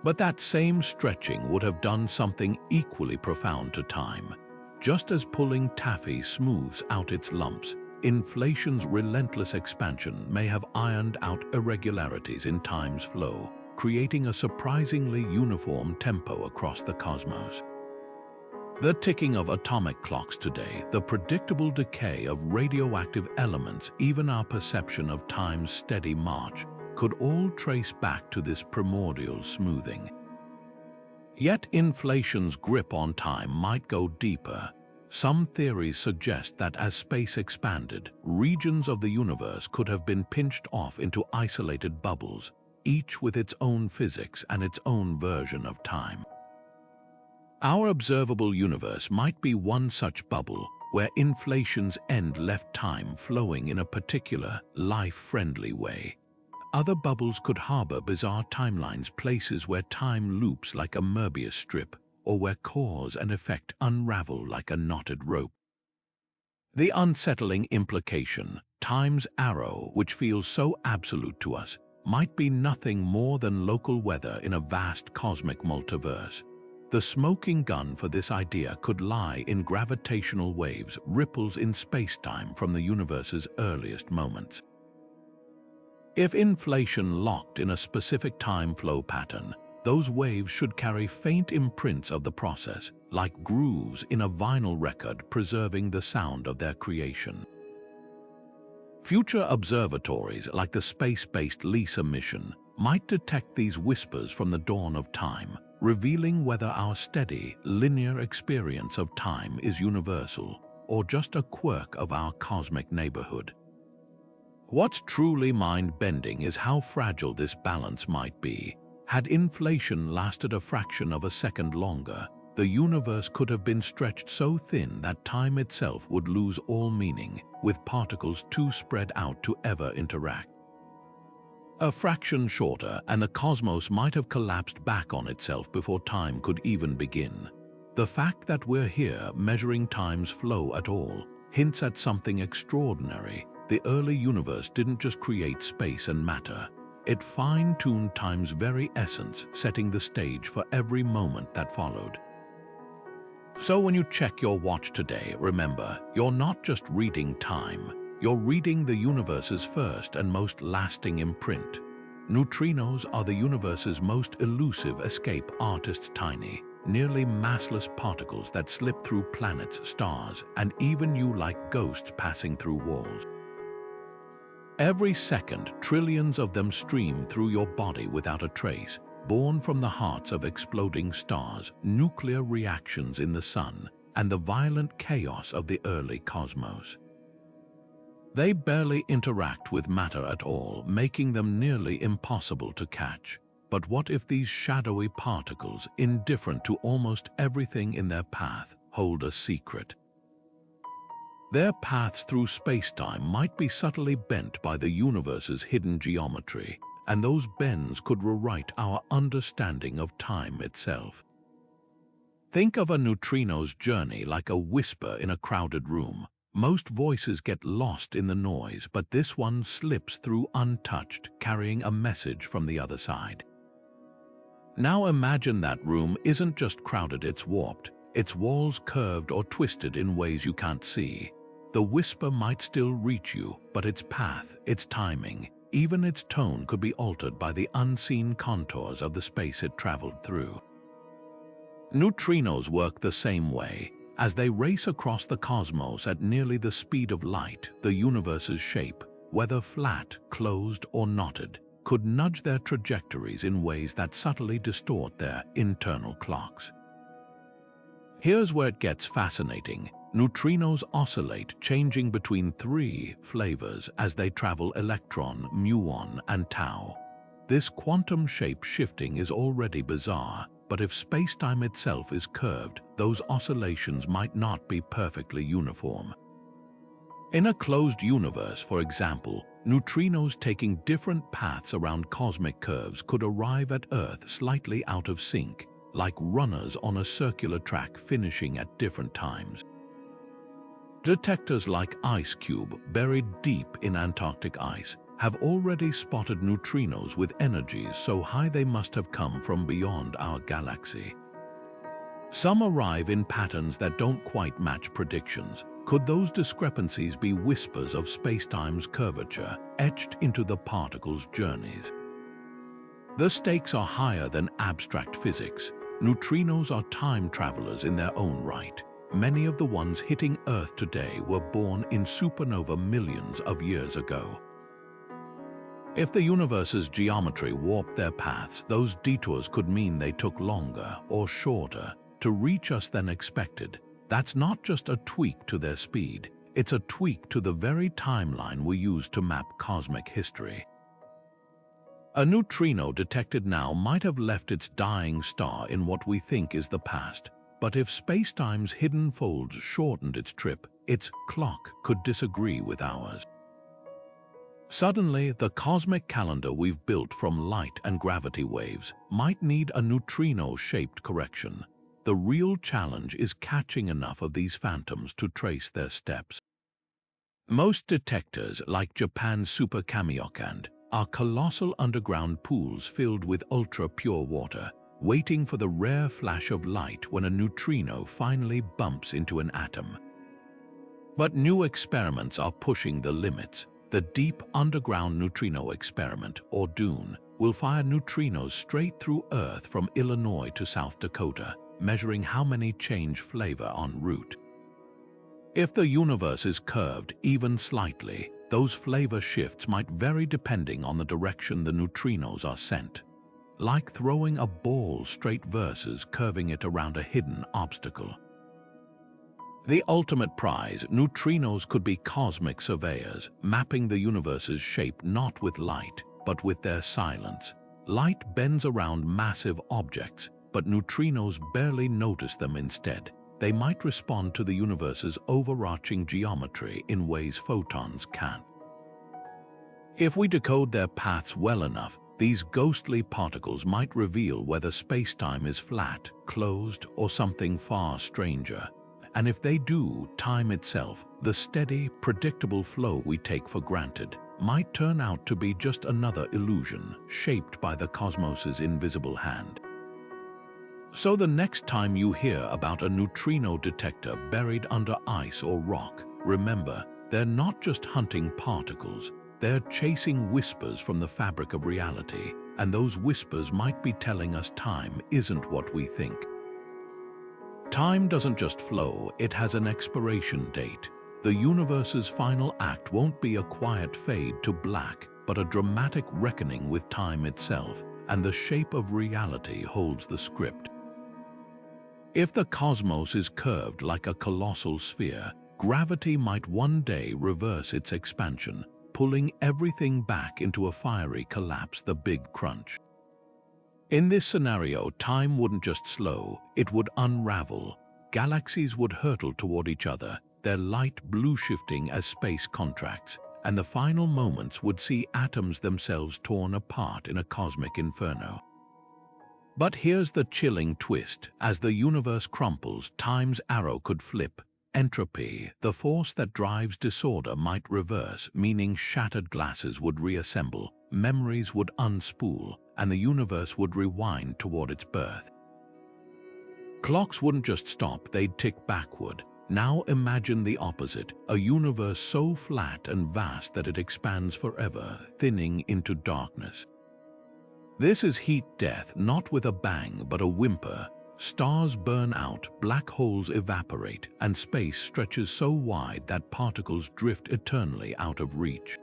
But that same stretching would have done something equally profound to time. Just as pulling taffy smooths out its lumps, inflation's relentless expansion may have ironed out irregularities in time's flow, creating a surprisingly uniform tempo across the cosmos. The ticking of atomic clocks today, the predictable decay of radioactive elements, even our perception of time's steady march, could all trace back to this primordial smoothing. Yet inflation's grip on time might go deeper. Some theories suggest that as space expanded, regions of the universe could have been pinched off into isolated bubbles, each with its own physics and its own version of time. Our observable universe might be one such bubble, where inflation's end left time flowing in a particular, life-friendly way. Other bubbles could harbor bizarre timelines, places where time loops like a Möbius strip, or where cause and effect unravel like a knotted rope. The unsettling implication, time's arrow, which feels so absolute to us, might be nothing more than local weather in a vast cosmic multiverse. The smoking gun for this idea could lie in gravitational waves, ripples in spacetime from the universe's earliest moments. If inflation locked in a specific time flow pattern, those waves should carry faint imprints of the process, like grooves in a vinyl record preserving the sound of their creation. Future observatories like the space-based LISA mission might detect these whispers from the dawn of time, revealing whether our steady, linear experience of time is universal or just a quirk of our cosmic neighborhood. What's truly mind-bending is how fragile this balance might be. Had inflation lasted a fraction of a second longer, the universe could have been stretched so thin that time itself would lose all meaning, with particles too spread out to ever interact. A fraction shorter, and the cosmos might have collapsed back on itself before time could even begin. The fact that we're here measuring time's flow at all hints at something extraordinary. The early universe didn't just create space and matter. It fine-tuned time's very essence, setting the stage for every moment that followed. So when you check your watch today, remember, you're not just reading time, you're reading the universe's first and most lasting imprint. Neutrinos are the universe's most elusive escape artists, tiny, nearly massless particles that slip through planets, stars, and even you like ghosts passing through walls. Every second, trillions of them stream through your body without a trace, born from the hearts of exploding stars, nuclear reactions in the sun, and the violent chaos of the early cosmos. They barely interact with matter at all, making them nearly impossible to catch. But what if these shadowy particles, indifferent to almost everything in their path, hold a secret? Their paths through spacetime might be subtly bent by the universe's hidden geometry, and those bends could rewrite our understanding of time itself. Think of a neutrino's journey like a whisper in a crowded room. Most voices get lost in the noise, but this one slips through untouched, carrying a message from the other side. Now imagine that room isn't just crowded, it's warped, its walls curved or twisted in ways you can't see. The whisper might still reach you, but its path, its timing, even its tone could be altered by the unseen contours of the space it traveled through. Neutrinos work the same way. As they race across the cosmos at nearly the speed of light, the universe's shape, whether flat, closed, or knotted, could nudge their trajectories in ways that subtly distort their internal clocks. Here's where it gets fascinating. Neutrinos oscillate, changing between three flavors as they travel: electron, muon, and tau. This quantum shape shifting is already bizarre, but if spacetime itself is curved, those oscillations might not be perfectly uniform. In a closed universe, for example, neutrinos taking different paths around cosmic curves could arrive at Earth slightly out of sync, like runners on a circular track finishing at different times. Detectors like IceCube, buried deep in Antarctic ice, have already spotted neutrinos with energies so high they must have come from beyond our galaxy. Some arrive in patterns that don't quite match predictions. Could those discrepancies be whispers of spacetime's curvature, etched into the particles' journeys? The stakes are higher than abstract physics. Neutrinos are time travelers in their own right. Many of the ones hitting Earth today were born in supernova millions of years ago. If the universe's geometry warped their paths, those detours could mean they took longer or shorter to reach us than expected. That's not just a tweak to their speed, it's a tweak to the very timeline we use to map cosmic history. A neutrino detected now might have left its dying star in what we think is the past, but if spacetime's hidden folds shortened its trip, its clock could disagree with ours. Suddenly, the cosmic calendar we've built from light and gravity waves might need a neutrino-shaped correction. The real challenge is catching enough of these phantoms to trace their steps. Most detectors, like Japan's Super Kamiokande, are colossal underground pools filled with ultra-pure water, waiting for the rare flash of light when a neutrino finally bumps into an atom. But new experiments are pushing the limits. The Deep Underground Neutrino Experiment, or DUNE, will fire neutrinos straight through Earth from Illinois to South Dakota, measuring how many change flavor en route. If the universe is curved even slightly, those flavor shifts might vary depending on the direction the neutrinos are sent. Like throwing a ball straight versus curving it around a hidden obstacle. The ultimate prize, neutrinos could be cosmic surveyors, mapping the universe's shape not with light, but with their silence. Light bends around massive objects, but neutrinos barely notice them instead. They might respond to the universe's overarching geometry in ways photons can't. If we decode their paths well enough, these ghostly particles might reveal whether spacetime is flat, closed, or something far stranger. And if they do, time itself, the steady, predictable flow we take for granted, might turn out to be just another illusion shaped by the cosmos's invisible hand. So the next time you hear about a neutrino detector buried under ice or rock, remember, they're not just hunting particles, they're chasing whispers from the fabric of reality, and those whispers might be telling us time isn't what we think. Time doesn't just flow, it has an expiration date. The universe's final act won't be a quiet fade to black, but a dramatic reckoning with time itself, and the shape of reality holds the script. If the cosmos is curved like a colossal sphere, gravity might one day reverse its expansion, pulling everything back into a fiery collapse, the Big Crunch. In this scenario, time wouldn't just slow, it would unravel. Galaxies would hurtle toward each other, their light blue shifting as space contracts, and the final moments would see atoms themselves torn apart in a cosmic inferno. But here's the chilling twist. As the universe crumples, time's arrow could flip. Entropy, the force that drives disorder, might reverse, meaning shattered glasses would reassemble, memories would unspool, and the universe would rewind toward its birth. Clocks wouldn't just stop, they'd tick backward. Now imagine the opposite, a universe so flat and vast that it expands forever, thinning into darkness. This is heat death, not with a bang, but a whimper. Stars burn out, black holes evaporate, and space stretches so wide that particles drift eternally out of reach.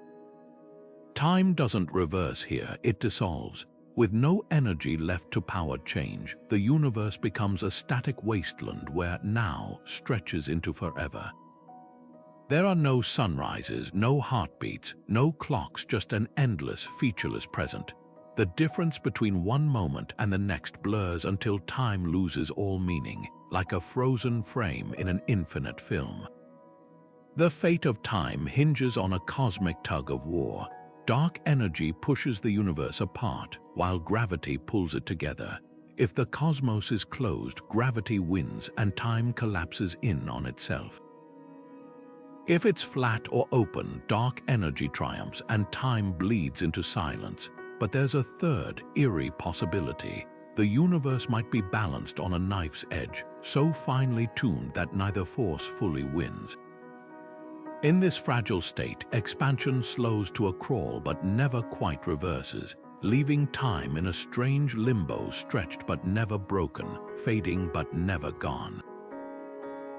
Time doesn't reverse here, it dissolves. With no energy left to power change, the universe becomes a static wasteland where now stretches into forever. There are no sunrises, no heartbeats, no clocks, just an endless, featureless present. The difference between one moment and the next blurs until time loses all meaning, like a frozen frame in an infinite film. The fate of time hinges on a cosmic tug of war. Dark energy pushes the universe apart, while gravity pulls it together. If the cosmos is closed, gravity wins and time collapses in on itself. If it's flat or open, dark energy triumphs and time bleeds into silence. But there's a third, eerie possibility. The universe might be balanced on a knife's edge, so finely tuned that neither force fully wins. In this fragile state, expansion slows to a crawl but never quite reverses, leaving time in a strange limbo, stretched but never broken, fading but never gone.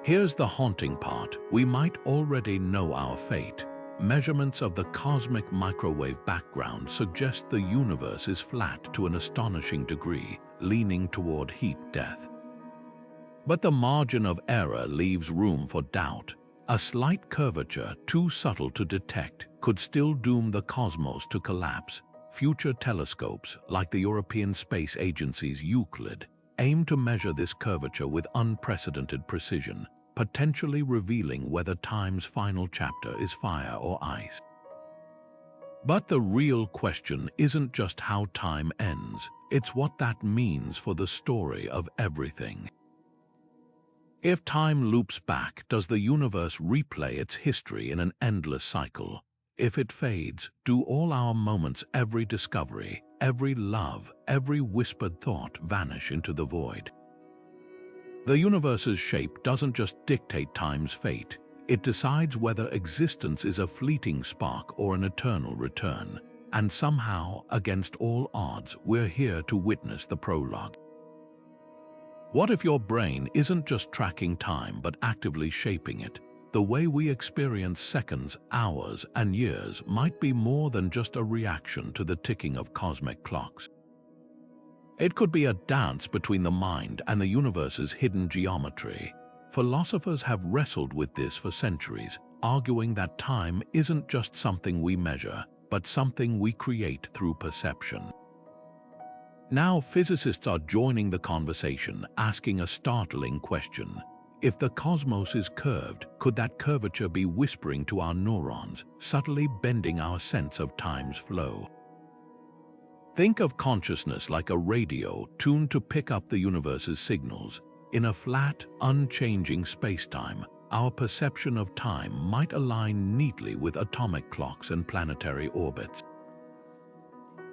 Here's the haunting part. We might already know our fate. Measurements of the cosmic microwave background suggest the universe is flat to an astonishing degree, leaning toward heat death. But the margin of error leaves room for doubt. A slight curvature, too subtle to detect, could still doom the cosmos to collapse. Future telescopes, like the European Space Agency's Euclid, aim to measure this curvature with unprecedented precision, potentially revealing whether time's final chapter is fire or ice. But the real question isn't just how time ends, it's what that means for the story of everything. If time loops back, does the universe replay its history in an endless cycle? If it fades, do all our moments, every discovery, every love, every whispered thought vanish into the void? The universe's shape doesn't just dictate time's fate, it decides whether existence is a fleeting spark or an eternal return. And somehow, against all odds, we're here to witness the prologue. What if your brain isn't just tracking time but actively shaping it? The way we experience seconds, hours, and years might be more than just a reaction to the ticking of cosmic clocks. It could be a dance between the mind and the universe's hidden geometry. Philosophers have wrestled with this for centuries, arguing that time isn't just something we measure, but something we create through perception. Now physicists are joining the conversation, asking a startling question. If the cosmos is curved, could that curvature be whispering to our neurons, subtly bending our sense of time's flow? Think of consciousness like a radio tuned to pick up the universe's signals. In a flat, unchanging spacetime, our perception of time might align neatly with atomic clocks and planetary orbits.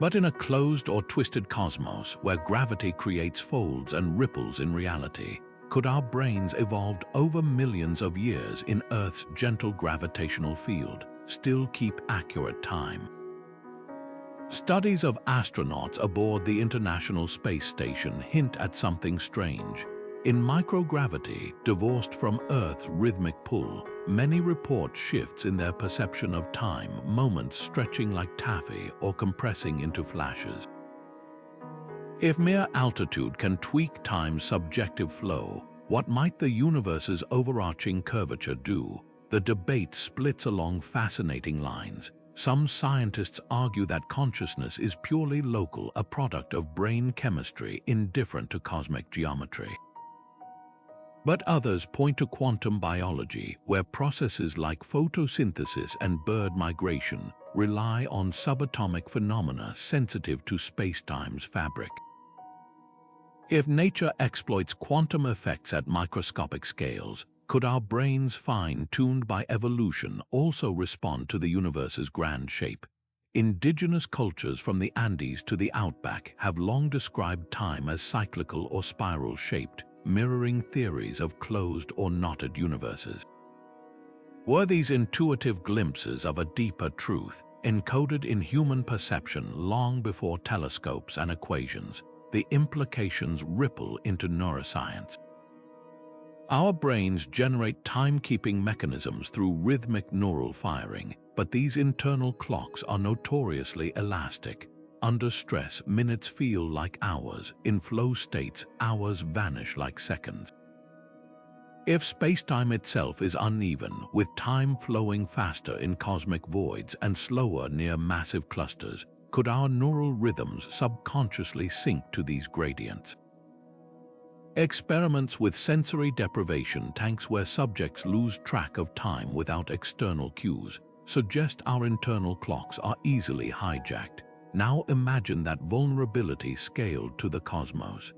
But in a closed or twisted cosmos, where gravity creates folds and ripples in reality, could our brains, evolved over millions of years in Earth's gentle gravitational field, still keep accurate time? Studies of astronauts aboard the International Space Station hint at something strange. In microgravity, divorced from Earth's rhythmic pull, many report shifts in their perception of time, moments stretching like taffy or compressing into flashes. If mere altitude can tweak time's subjective flow, what might the universe's overarching curvature do? The debate splits along fascinating lines. Some scientists argue that consciousness is purely local, a product of brain chemistry indifferent to cosmic geometry. But others point to quantum biology, where processes like photosynthesis and bird migration rely on subatomic phenomena sensitive to spacetime's fabric. If nature exploits quantum effects at microscopic scales, could our brains fine-tuned by evolution also respond to the universe's grand shape? Indigenous cultures from the Andes to the outback have long described time as cyclical or spiral-shaped, mirroring theories of closed or knotted universes. Were these intuitive glimpses of a deeper truth, encoded in human perception long before telescopes and equations? The implications ripple into neuroscience. Our brains generate timekeeping mechanisms through rhythmic neural firing, but these internal clocks are notoriously elastic. Under stress, minutes feel like hours. In flow states, hours vanish like seconds. If spacetime itself is uneven, with time flowing faster in cosmic voids and slower near massive clusters, could our neural rhythms subconsciously sync to these gradients? Experiments with sensory deprivation tanks where subjects lose track of time without external cues suggest our internal clocks are easily hijacked. Now imagine that vulnerability scaled to the cosmos.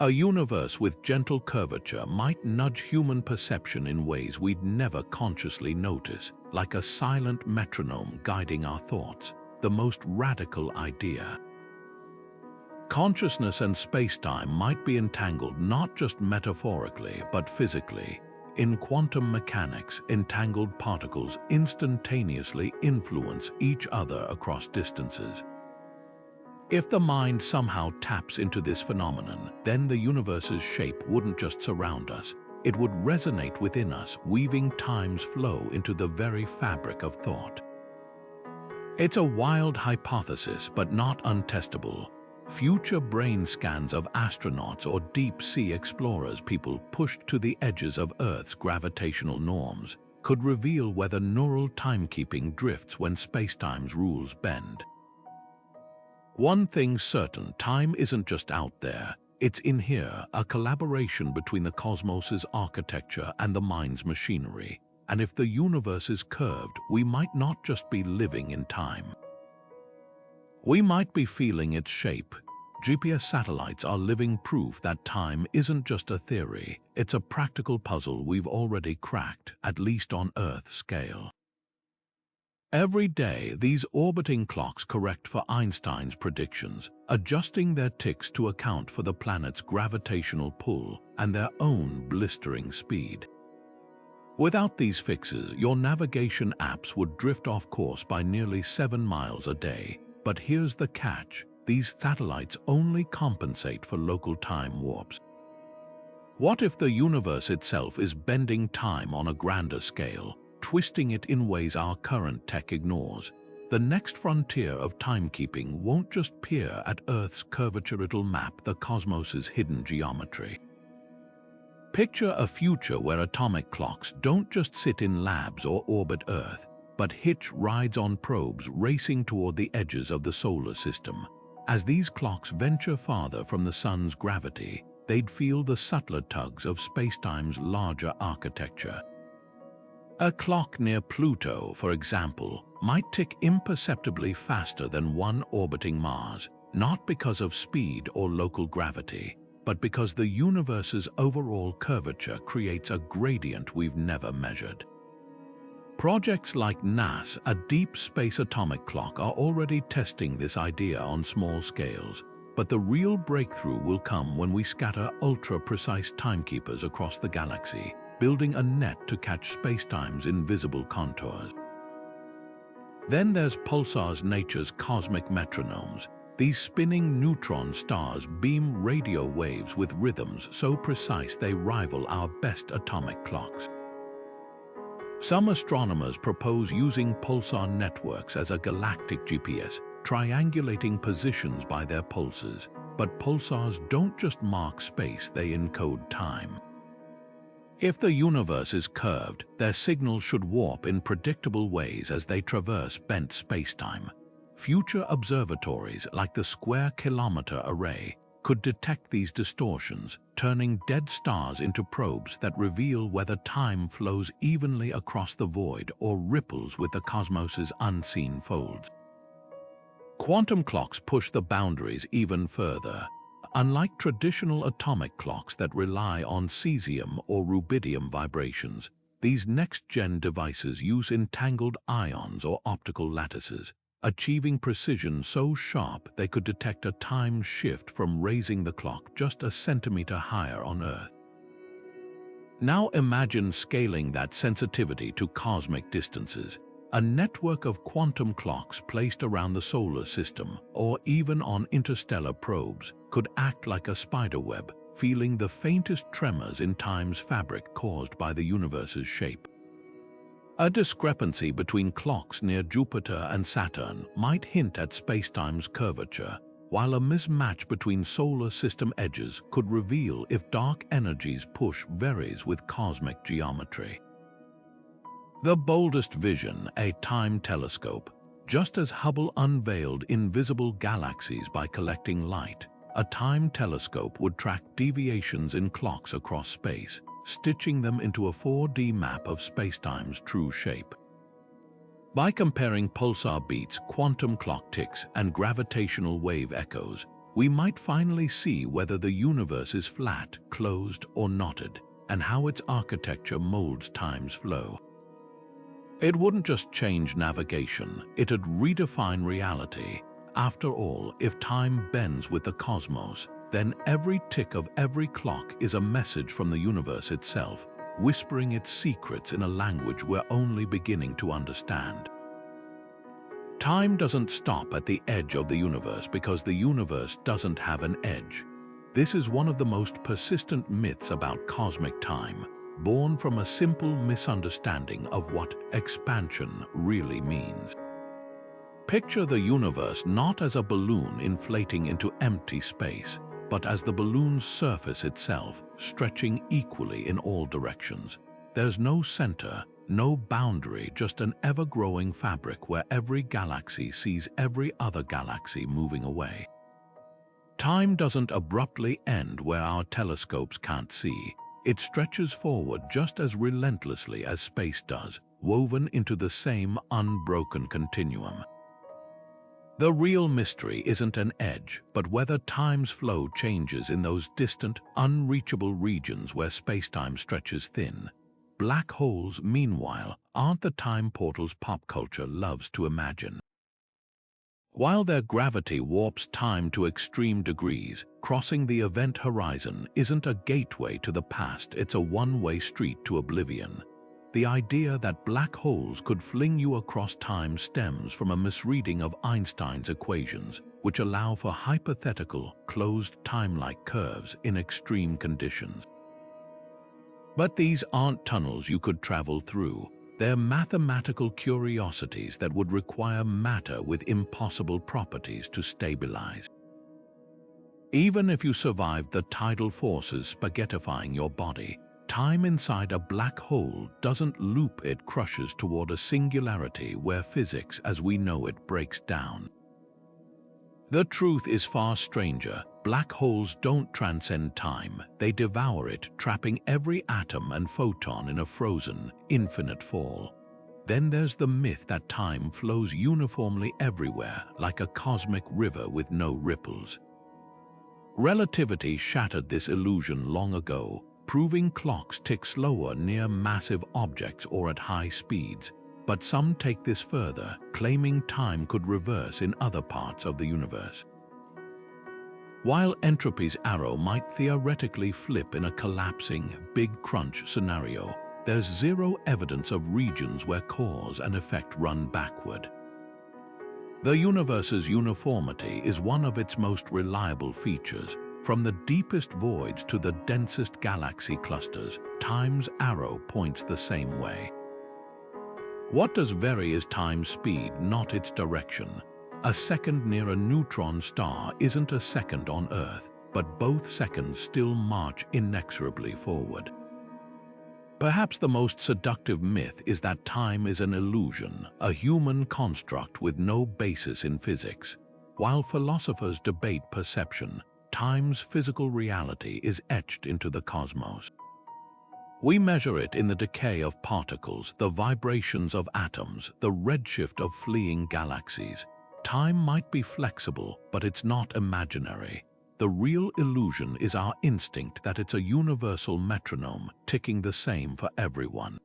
A universe with gentle curvature might nudge human perception in ways we'd never consciously notice, like a silent metronome guiding our thoughts. The most radical idea. Consciousness and spacetime might be entangled not just metaphorically but physically. In quantum mechanics, entangled particles instantaneously influence each other across distances. If the mind somehow taps into this phenomenon, then the universe's shape wouldn't just surround us, it would resonate within us, weaving time's flow into the very fabric of thought. It's a wild hypothesis, but not untestable. Future brain scans of astronauts or deep-sea explorers, people pushed to the edges of Earth's gravitational norms, could reveal whether neural timekeeping drifts when spacetime's rules bend. One thing's certain, time isn't just out there, it's in here, a collaboration between the cosmos's architecture and the mind's machinery. And if the universe is curved, we might not just be living in time. We might be feeling its shape. GPS satellites are living proof that time isn't just a theory, it's a practical puzzle we've already cracked, at least on Earth's scale. Every day, these orbiting clocks correct for Einstein's predictions, adjusting their ticks to account for the planet's gravitational pull and their own blistering speed. Without these fixes, your navigation apps would drift off course by nearly 7 miles a day. But here's the catch, these satellites only compensate for local time warps. What if the universe itself is bending time on a grander scale, twisting it in ways our current tech ignores? The next frontier of timekeeping won't just peer at Earth's curvature, it'll map the cosmos's hidden geometry. Picture a future where atomic clocks don't just sit in labs or orbit Earth, but hitch rides on probes racing toward the edges of the solar system. As these clocks venture farther from the sun's gravity, they'd feel the subtler tugs of spacetime's larger architecture. A clock near Pluto, for example, might tick imperceptibly faster than one orbiting Mars, not because of speed or local gravity, but because the universe's overall curvature creates a gradient we've never measured. Projects like NAS, a deep space atomic clock, are already testing this idea on small scales, but the real breakthrough will come when we scatter ultra-precise timekeepers across the galaxy, building a net to catch spacetime's invisible contours. Then there's pulsars, nature's cosmic metronomes. These spinning neutron stars beam radio waves with rhythms so precise they rival our best atomic clocks. Some astronomers propose using pulsar networks as a galactic GPS, triangulating positions by their pulses. But pulsars don't just mark space, they encode time. If the universe is curved, their signals should warp in predictable ways as they traverse bent spacetime. Future observatories, like the Square Kilometre Array, could detect these distortions, turning dead stars into probes that reveal whether time flows evenly across the void or ripples with the cosmos's unseen folds. Quantum clocks push the boundaries even further. Unlike traditional atomic clocks that rely on cesium or rubidium vibrations, these next-gen devices use entangled ions or optical lattices, achieving precision so sharp they could detect a time shift from raising the clock just a centimeter higher on Earth. Now imagine scaling that sensitivity to cosmic distances. A network of quantum clocks placed around the solar system, or even on interstellar probes, could act like a spiderweb, feeling the faintest tremors in time's fabric caused by the universe's shape. A discrepancy between clocks near Jupiter and Saturn might hint at spacetime's curvature, while a mismatch between solar system edges could reveal if dark energies push varies with cosmic geometry. The boldest vision, a time telescope. Just as Hubble unveiled invisible galaxies by collecting light, a time telescope would track deviations in clocks across space, stitching them into a 4D map of spacetime's true shape. By comparing pulsar beats, quantum clock ticks, and gravitational wave echoes, we might finally see whether the universe is flat, closed, or knotted, and how its architecture molds time's flow. It wouldn't just change navigation, it'd redefine reality. After all, if time bends with the cosmos, then every tick of every clock is a message from the universe itself, whispering its secrets in a language we're only beginning to understand. Time doesn't stop at the edge of the universe because the universe doesn't have an edge. This is one of the most persistent myths about cosmic time, born from a simple misunderstanding of what expansion really means. Picture the universe not as a balloon inflating into empty space, but as the balloon's surface itself, stretching equally in all directions. There's no center, no boundary, just an ever-growing fabric where every galaxy sees every other galaxy moving away. Time doesn't abruptly end where our telescopes can't see. It stretches forward just as relentlessly as space does, woven into the same unbroken continuum. The real mystery isn't an edge, but whether time's flow changes in those distant, unreachable regions where spacetime stretches thin. Black holes, meanwhile, aren't the time portals pop culture loves to imagine. While their gravity warps time to extreme degrees, crossing the event horizon isn't a gateway to the past, it's a one-way street to oblivion. The idea that black holes could fling you across time stems from a misreading of Einstein's equations, which allow for hypothetical, closed time-like curves in extreme conditions. But these aren't tunnels you could travel through. They're mathematical curiosities that would require matter with impossible properties to stabilize. Even if you survived the tidal forces spaghettifying your body, time inside a black hole doesn't loop, it crushes toward a singularity where physics as we know it breaks down. The truth is far stranger. Black holes don't transcend time, they devour it, trapping every atom and photon in a frozen, infinite fall. Then there's the myth that time flows uniformly everywhere, like a cosmic river with no ripples. Relativity shattered this illusion long ago, proving clocks tick slower near massive objects or at high speeds. But some take this further, claiming time could reverse in other parts of the universe. While entropy's arrow might theoretically flip in a collapsing, Big Crunch scenario, there's zero evidence of regions where cause and effect run backward. The universe's uniformity is one of its most reliable features. From the deepest voids to the densest galaxy clusters, time's arrow points the same way. What does vary is time's speed, not its direction. A second near a neutron star isn't a second on Earth, but both seconds still march inexorably forward. Perhaps the most seductive myth is that time is an illusion, a human construct with no basis in physics. While philosophers debate perception, time's physical reality is etched into the cosmos. We measure it in the decay of particles, the vibrations of atoms, the redshift of fleeing galaxies. Time might be flexible, but it's not imaginary. The real illusion is our instinct that it's a universal metronome, ticking the same for everyone.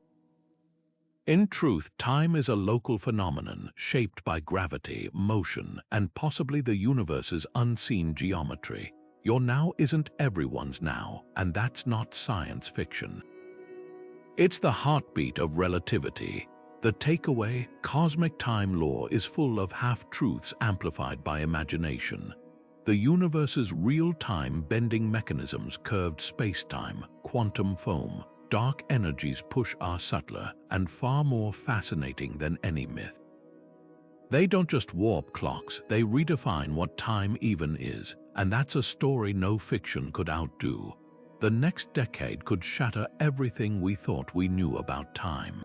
In truth, time is a local phenomenon shaped by gravity, motion, and possibly the universe's unseen geometry. Your now isn't everyone's now, and that's not science fiction. It's the heartbeat of relativity. The takeaway, cosmic time law is full of half-truths amplified by imagination. The universe's real-time bending mechanisms, curved spacetime, quantum foam, dark energies push are subtler and far more fascinating than any myth. They don't just warp clocks, they redefine what time even is, and that's a story no fiction could outdo. The next decade could shatter everything we thought we knew about time.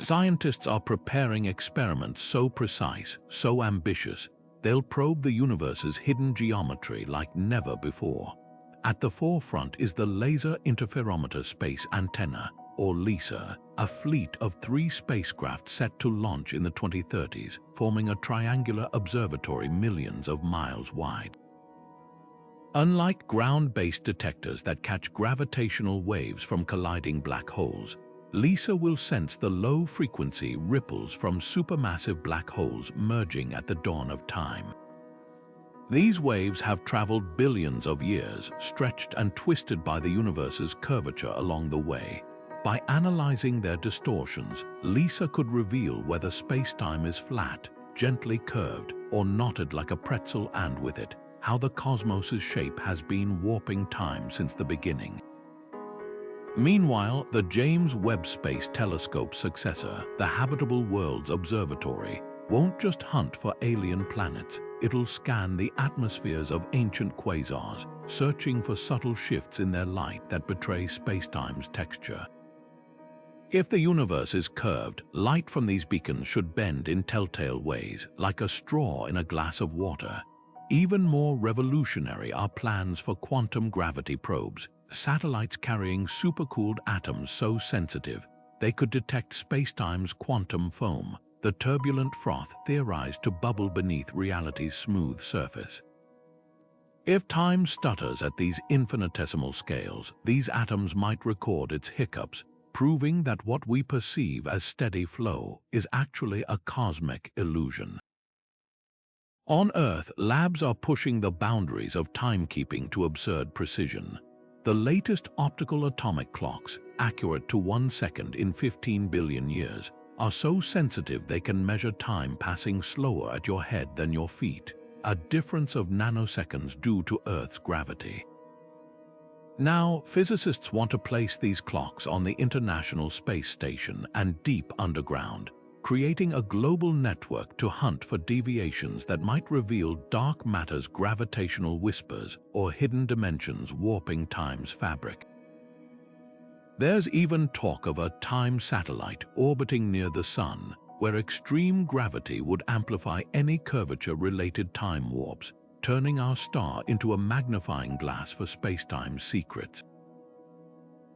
Scientists are preparing experiments so precise, so ambitious, they'll probe the universe's hidden geometry like never before. At the forefront is the Laser Interferometer Space Antenna, or LISA, a fleet of 3 spacecraft set to launch in the 2030s, forming a triangular observatory millions of miles wide. Unlike ground-based detectors that catch gravitational waves from colliding black holes, LISA will sense the low-frequency ripples from supermassive black holes merging at the dawn of time. These waves have traveled billions of years, stretched and twisted by the universe's curvature along the way. By analyzing their distortions, LISA could reveal whether spacetime is flat, gently curved, or knotted like a pretzel, and with it, how the cosmos's shape has been warping time since the beginning. Meanwhile, the James Webb Space Telescope's successor, the Habitable Worlds Observatory, won't just hunt for alien planets, it'll scan the atmospheres of ancient quasars, searching for subtle shifts in their light that betray spacetime's texture. If the universe is curved, light from these beacons should bend in telltale ways, like a straw in a glass of water. Even more revolutionary are plans for quantum gravity probes, satellites carrying supercooled atoms so sensitive they could detect spacetime's quantum foam, the turbulent froth theorized to bubble beneath reality's smooth surface. If time stutters at these infinitesimal scales, these atoms might record its hiccups, proving that what we perceive as steady flow is actually a cosmic illusion. On Earth, labs are pushing the boundaries of timekeeping to absurd precision. The latest optical atomic clocks, accurate to 1 second in 15 billion years, are so sensitive they can measure time passing slower at your head than your feet, a difference of nanoseconds due to Earth's gravity. Now, physicists want to place these clocks on the International Space Station and deep underground, creating a global network to hunt for deviations that might reveal dark matter's gravitational whispers or hidden dimensions warping time's fabric. There's even talk of a time satellite orbiting near the Sun, where extreme gravity would amplify any curvature-related time warps, turning our star into a magnifying glass for spacetime's secrets.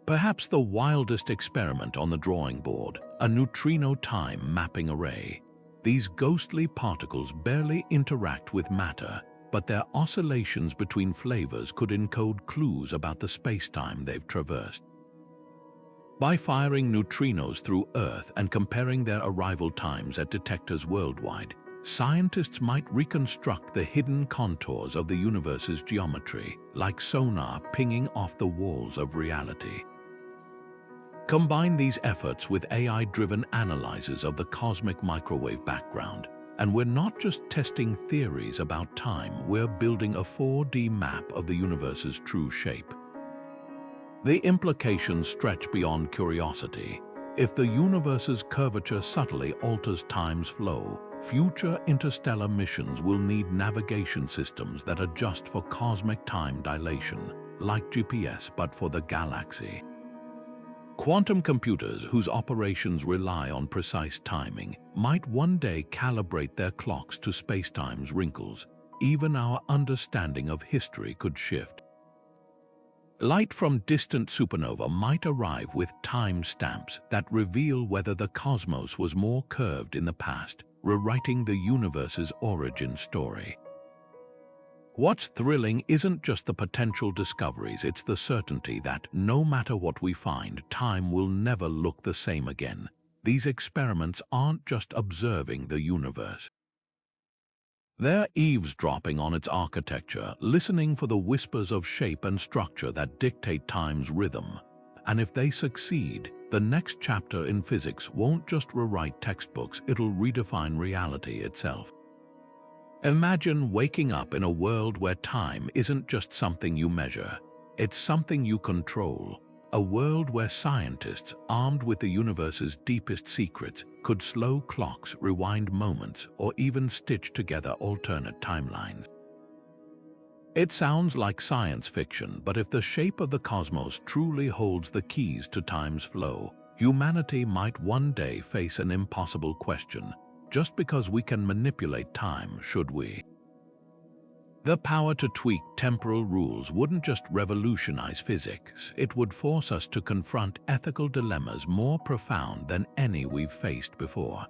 Perhaps the wildest experiment on the drawing board, a neutrino time mapping array. These ghostly particles barely interact with matter, but their oscillations between flavors could encode clues about the spacetime they've traversed. By firing neutrinos through Earth and comparing their arrival times at detectors worldwide, scientists might reconstruct the hidden contours of the universe's geometry, like sonar pinging off the walls of reality. Combine these efforts with AI-driven analyses of the cosmic microwave background. And we're not just testing theories about time, we're building a 4D map of the universe's true shape. The implications stretch beyond curiosity. If the universe's curvature subtly alters time's flow, future interstellar missions will need navigation systems that adjust for cosmic time dilation, like GPS but for the galaxy. Quantum computers, whose operations rely on precise timing, might one day calibrate their clocks to spacetime's wrinkles. Even our understanding of history could shift. Light from distant supernova might arrive with time stamps that reveal whether the cosmos was more curved in the past, rewriting the universe's origin story. What's thrilling isn't just the potential discoveries, it's the certainty that, no matter what we find, time will never look the same again. These experiments aren't just observing the universe. They're eavesdropping on its architecture, listening for the whispers of shape and structure that dictate time's rhythm. And if they succeed, the next chapter in physics won't just rewrite textbooks, it'll redefine reality itself. Imagine waking up in a world where time isn't just something you measure, it's something you control. A world where scientists, armed with the universe's deepest secrets, could slow clocks, rewind moments, or even stitch together alternate timelines. It sounds like science fiction, but if the shape of the cosmos truly holds the keys to time's flow, humanity might one day face an impossible question. Just because we can manipulate time, should we? The power to tweak temporal rules wouldn't just revolutionize physics, it would force us to confront ethical dilemmas more profound than any we've faced before.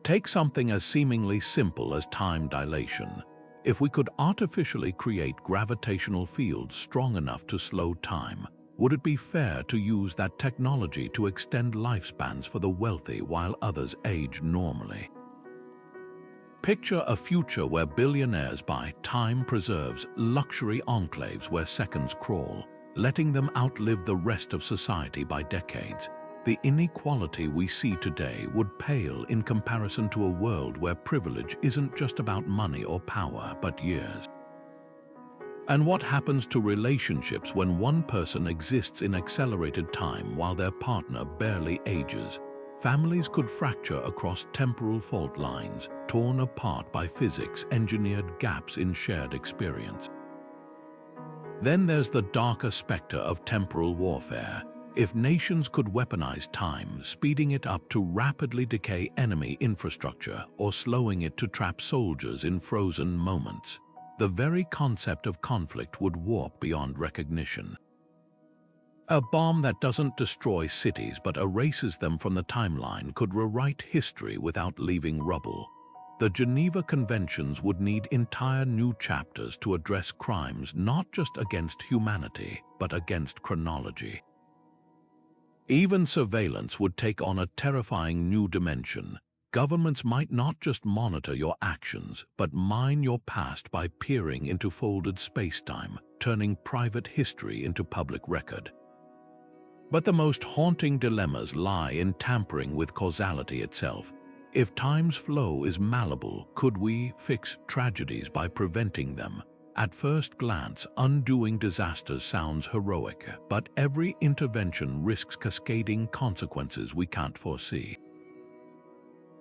Take something as seemingly simple as time dilation. If we could artificially create gravitational fields strong enough to slow time, would it be fair to use that technology to extend lifespans for the wealthy while others age normally? Picture a future where billionaires buy time-preserves luxury enclaves where seconds crawl, letting them outlive the rest of society by decades. The inequality we see today would pale in comparison to a world where privilege isn't just about money or power, but years. And what happens to relationships when one person exists in accelerated time while their partner barely ages? Families could fracture across temporal fault lines, torn apart by physics-engineered gaps in shared experience. Then there's the darker specter of temporal warfare. If nations could weaponize time, speeding it up to rapidly decay enemy infrastructure or slowing it to trap soldiers in frozen moments, the very concept of conflict would warp beyond recognition. A bomb that doesn't destroy cities but erases them from the timeline could rewrite history without leaving rubble. The Geneva Conventions would need entire new chapters to address crimes not just against humanity, but against chronology. Even surveillance would take on a terrifying new dimension. Governments might not just monitor your actions, but mine your past by peering into folded spacetime, turning private history into public record. But the most haunting dilemmas lie in tampering with causality itself. If time's flow is malleable, could we fix tragedies by preventing them? At first glance, undoing disasters sounds heroic, but every intervention risks cascading consequences we can't foresee.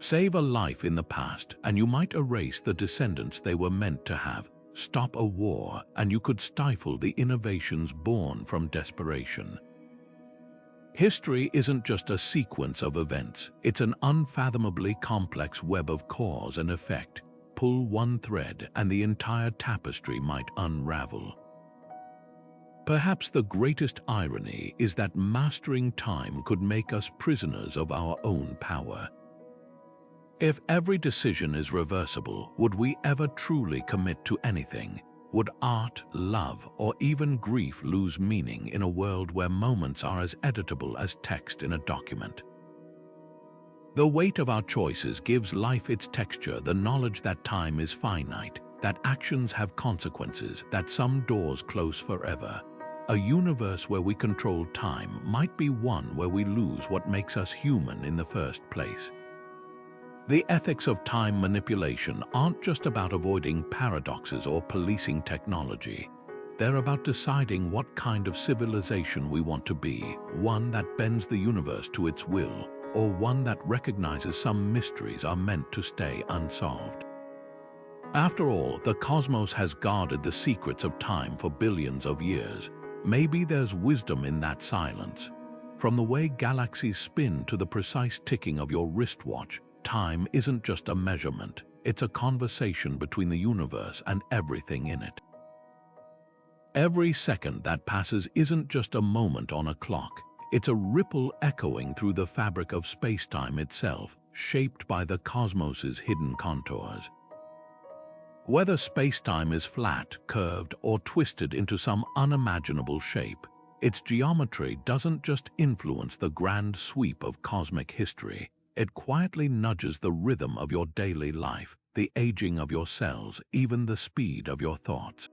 Save a life in the past, and you might erase the descendants they were meant to have. Stop a war, and you could stifle the innovations born from desperation. History isn't just a sequence of events, it's an unfathomably complex web of cause and effect. Pull one thread, and the entire tapestry might unravel. Perhaps the greatest irony is that mastering time could make us prisoners of our own power. If every decision is reversible, would we ever truly commit to anything? Would art, love, or even grief lose meaning in a world where moments are as editable as text in a document? The weight of our choices gives life its texture, the knowledge that time is finite, that actions have consequences, that some doors close forever. A universe where we control time might be one where we lose what makes us human in the first place. The ethics of time manipulation aren't just about avoiding paradoxes or policing technology. They're about deciding what kind of civilization we want to be, one that bends the universe to its will, or one that recognizes some mysteries are meant to stay unsolved. After all, the cosmos has guarded the secrets of time for billions of years. Maybe there's wisdom in that silence. From the way galaxies spin to the precise ticking of your wristwatch, time isn't just a measurement, it's a conversation between the universe and everything in it. Every second that passes isn't just a moment on a clock, it's a ripple echoing through the fabric of spacetime itself, shaped by the cosmos's hidden contours. Whether spacetime is flat, curved, or twisted into some unimaginable shape, its geometry doesn't just influence the grand sweep of cosmic history. It quietly nudges the rhythm of your daily life, the aging of your cells, even the speed of your thoughts.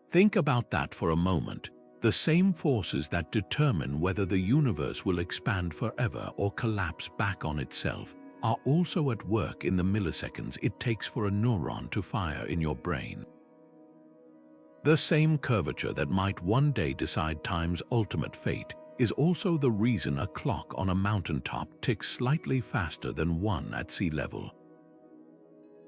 Think about that for a moment. The same forces that determine whether the universe will expand forever or collapse back on itself are also at work in the milliseconds it takes for a neuron to fire in your brain. The same curvature that might one day decide time's ultimate fate is also the reason a clock on a mountaintop ticks slightly faster than one at sea level.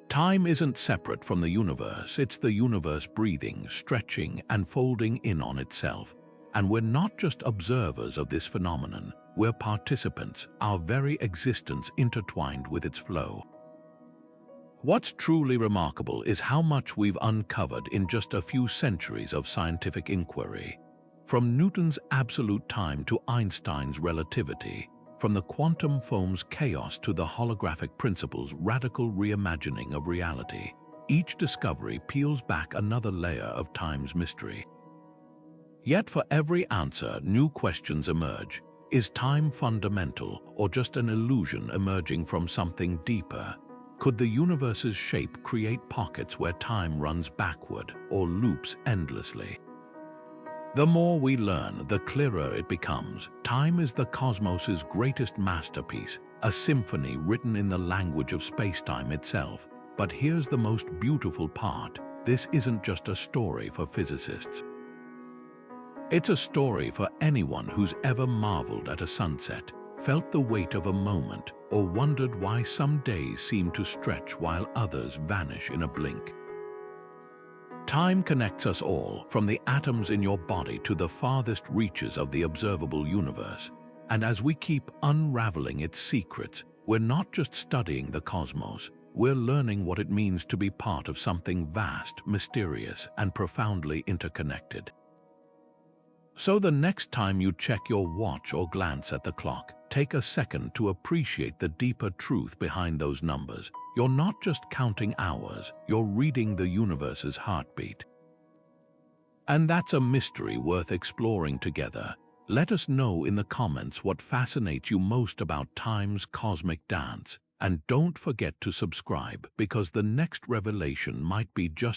Time isn't separate from the universe, it's the universe breathing, stretching, and folding in on itself. And we're not just observers of this phenomenon, we're participants, our very existence intertwined with its flow. What's truly remarkable is how much we've uncovered in just a few centuries of scientific inquiry. From Newton's absolute time to Einstein's relativity, from the quantum foam's chaos to the holographic principle's radical reimagining of reality, each discovery peels back another layer of time's mystery. Yet for every answer, new questions emerge. Is time fundamental or just an illusion emerging from something deeper? Could the universe's shape create pockets where time runs backward or loops endlessly? The more we learn, the clearer it becomes. Time is the cosmos's greatest masterpiece, a symphony written in the language of spacetime itself. But here's the most beautiful part. This isn't just a story for physicists. It's a story for anyone who's ever marveled at a sunset, felt the weight of a moment, or wondered why some days seem to stretch while others vanish in a blink. Time connects us all, from the atoms in your body to the farthest reaches of the observable universe. And as we keep unraveling its secrets, we're not just studying the cosmos, we're learning what it means to be part of something vast, mysterious, and profoundly interconnected. So the next time you check your watch or glance at the clock, take a second to appreciate the deeper truth behind those numbers. You're not just counting hours, you're reading the universe's heartbeat. And that's a mystery worth exploring together. Let us know in the comments what fascinates you most about time's cosmic dance. And don't forget to subscribe, because the next revelation might be just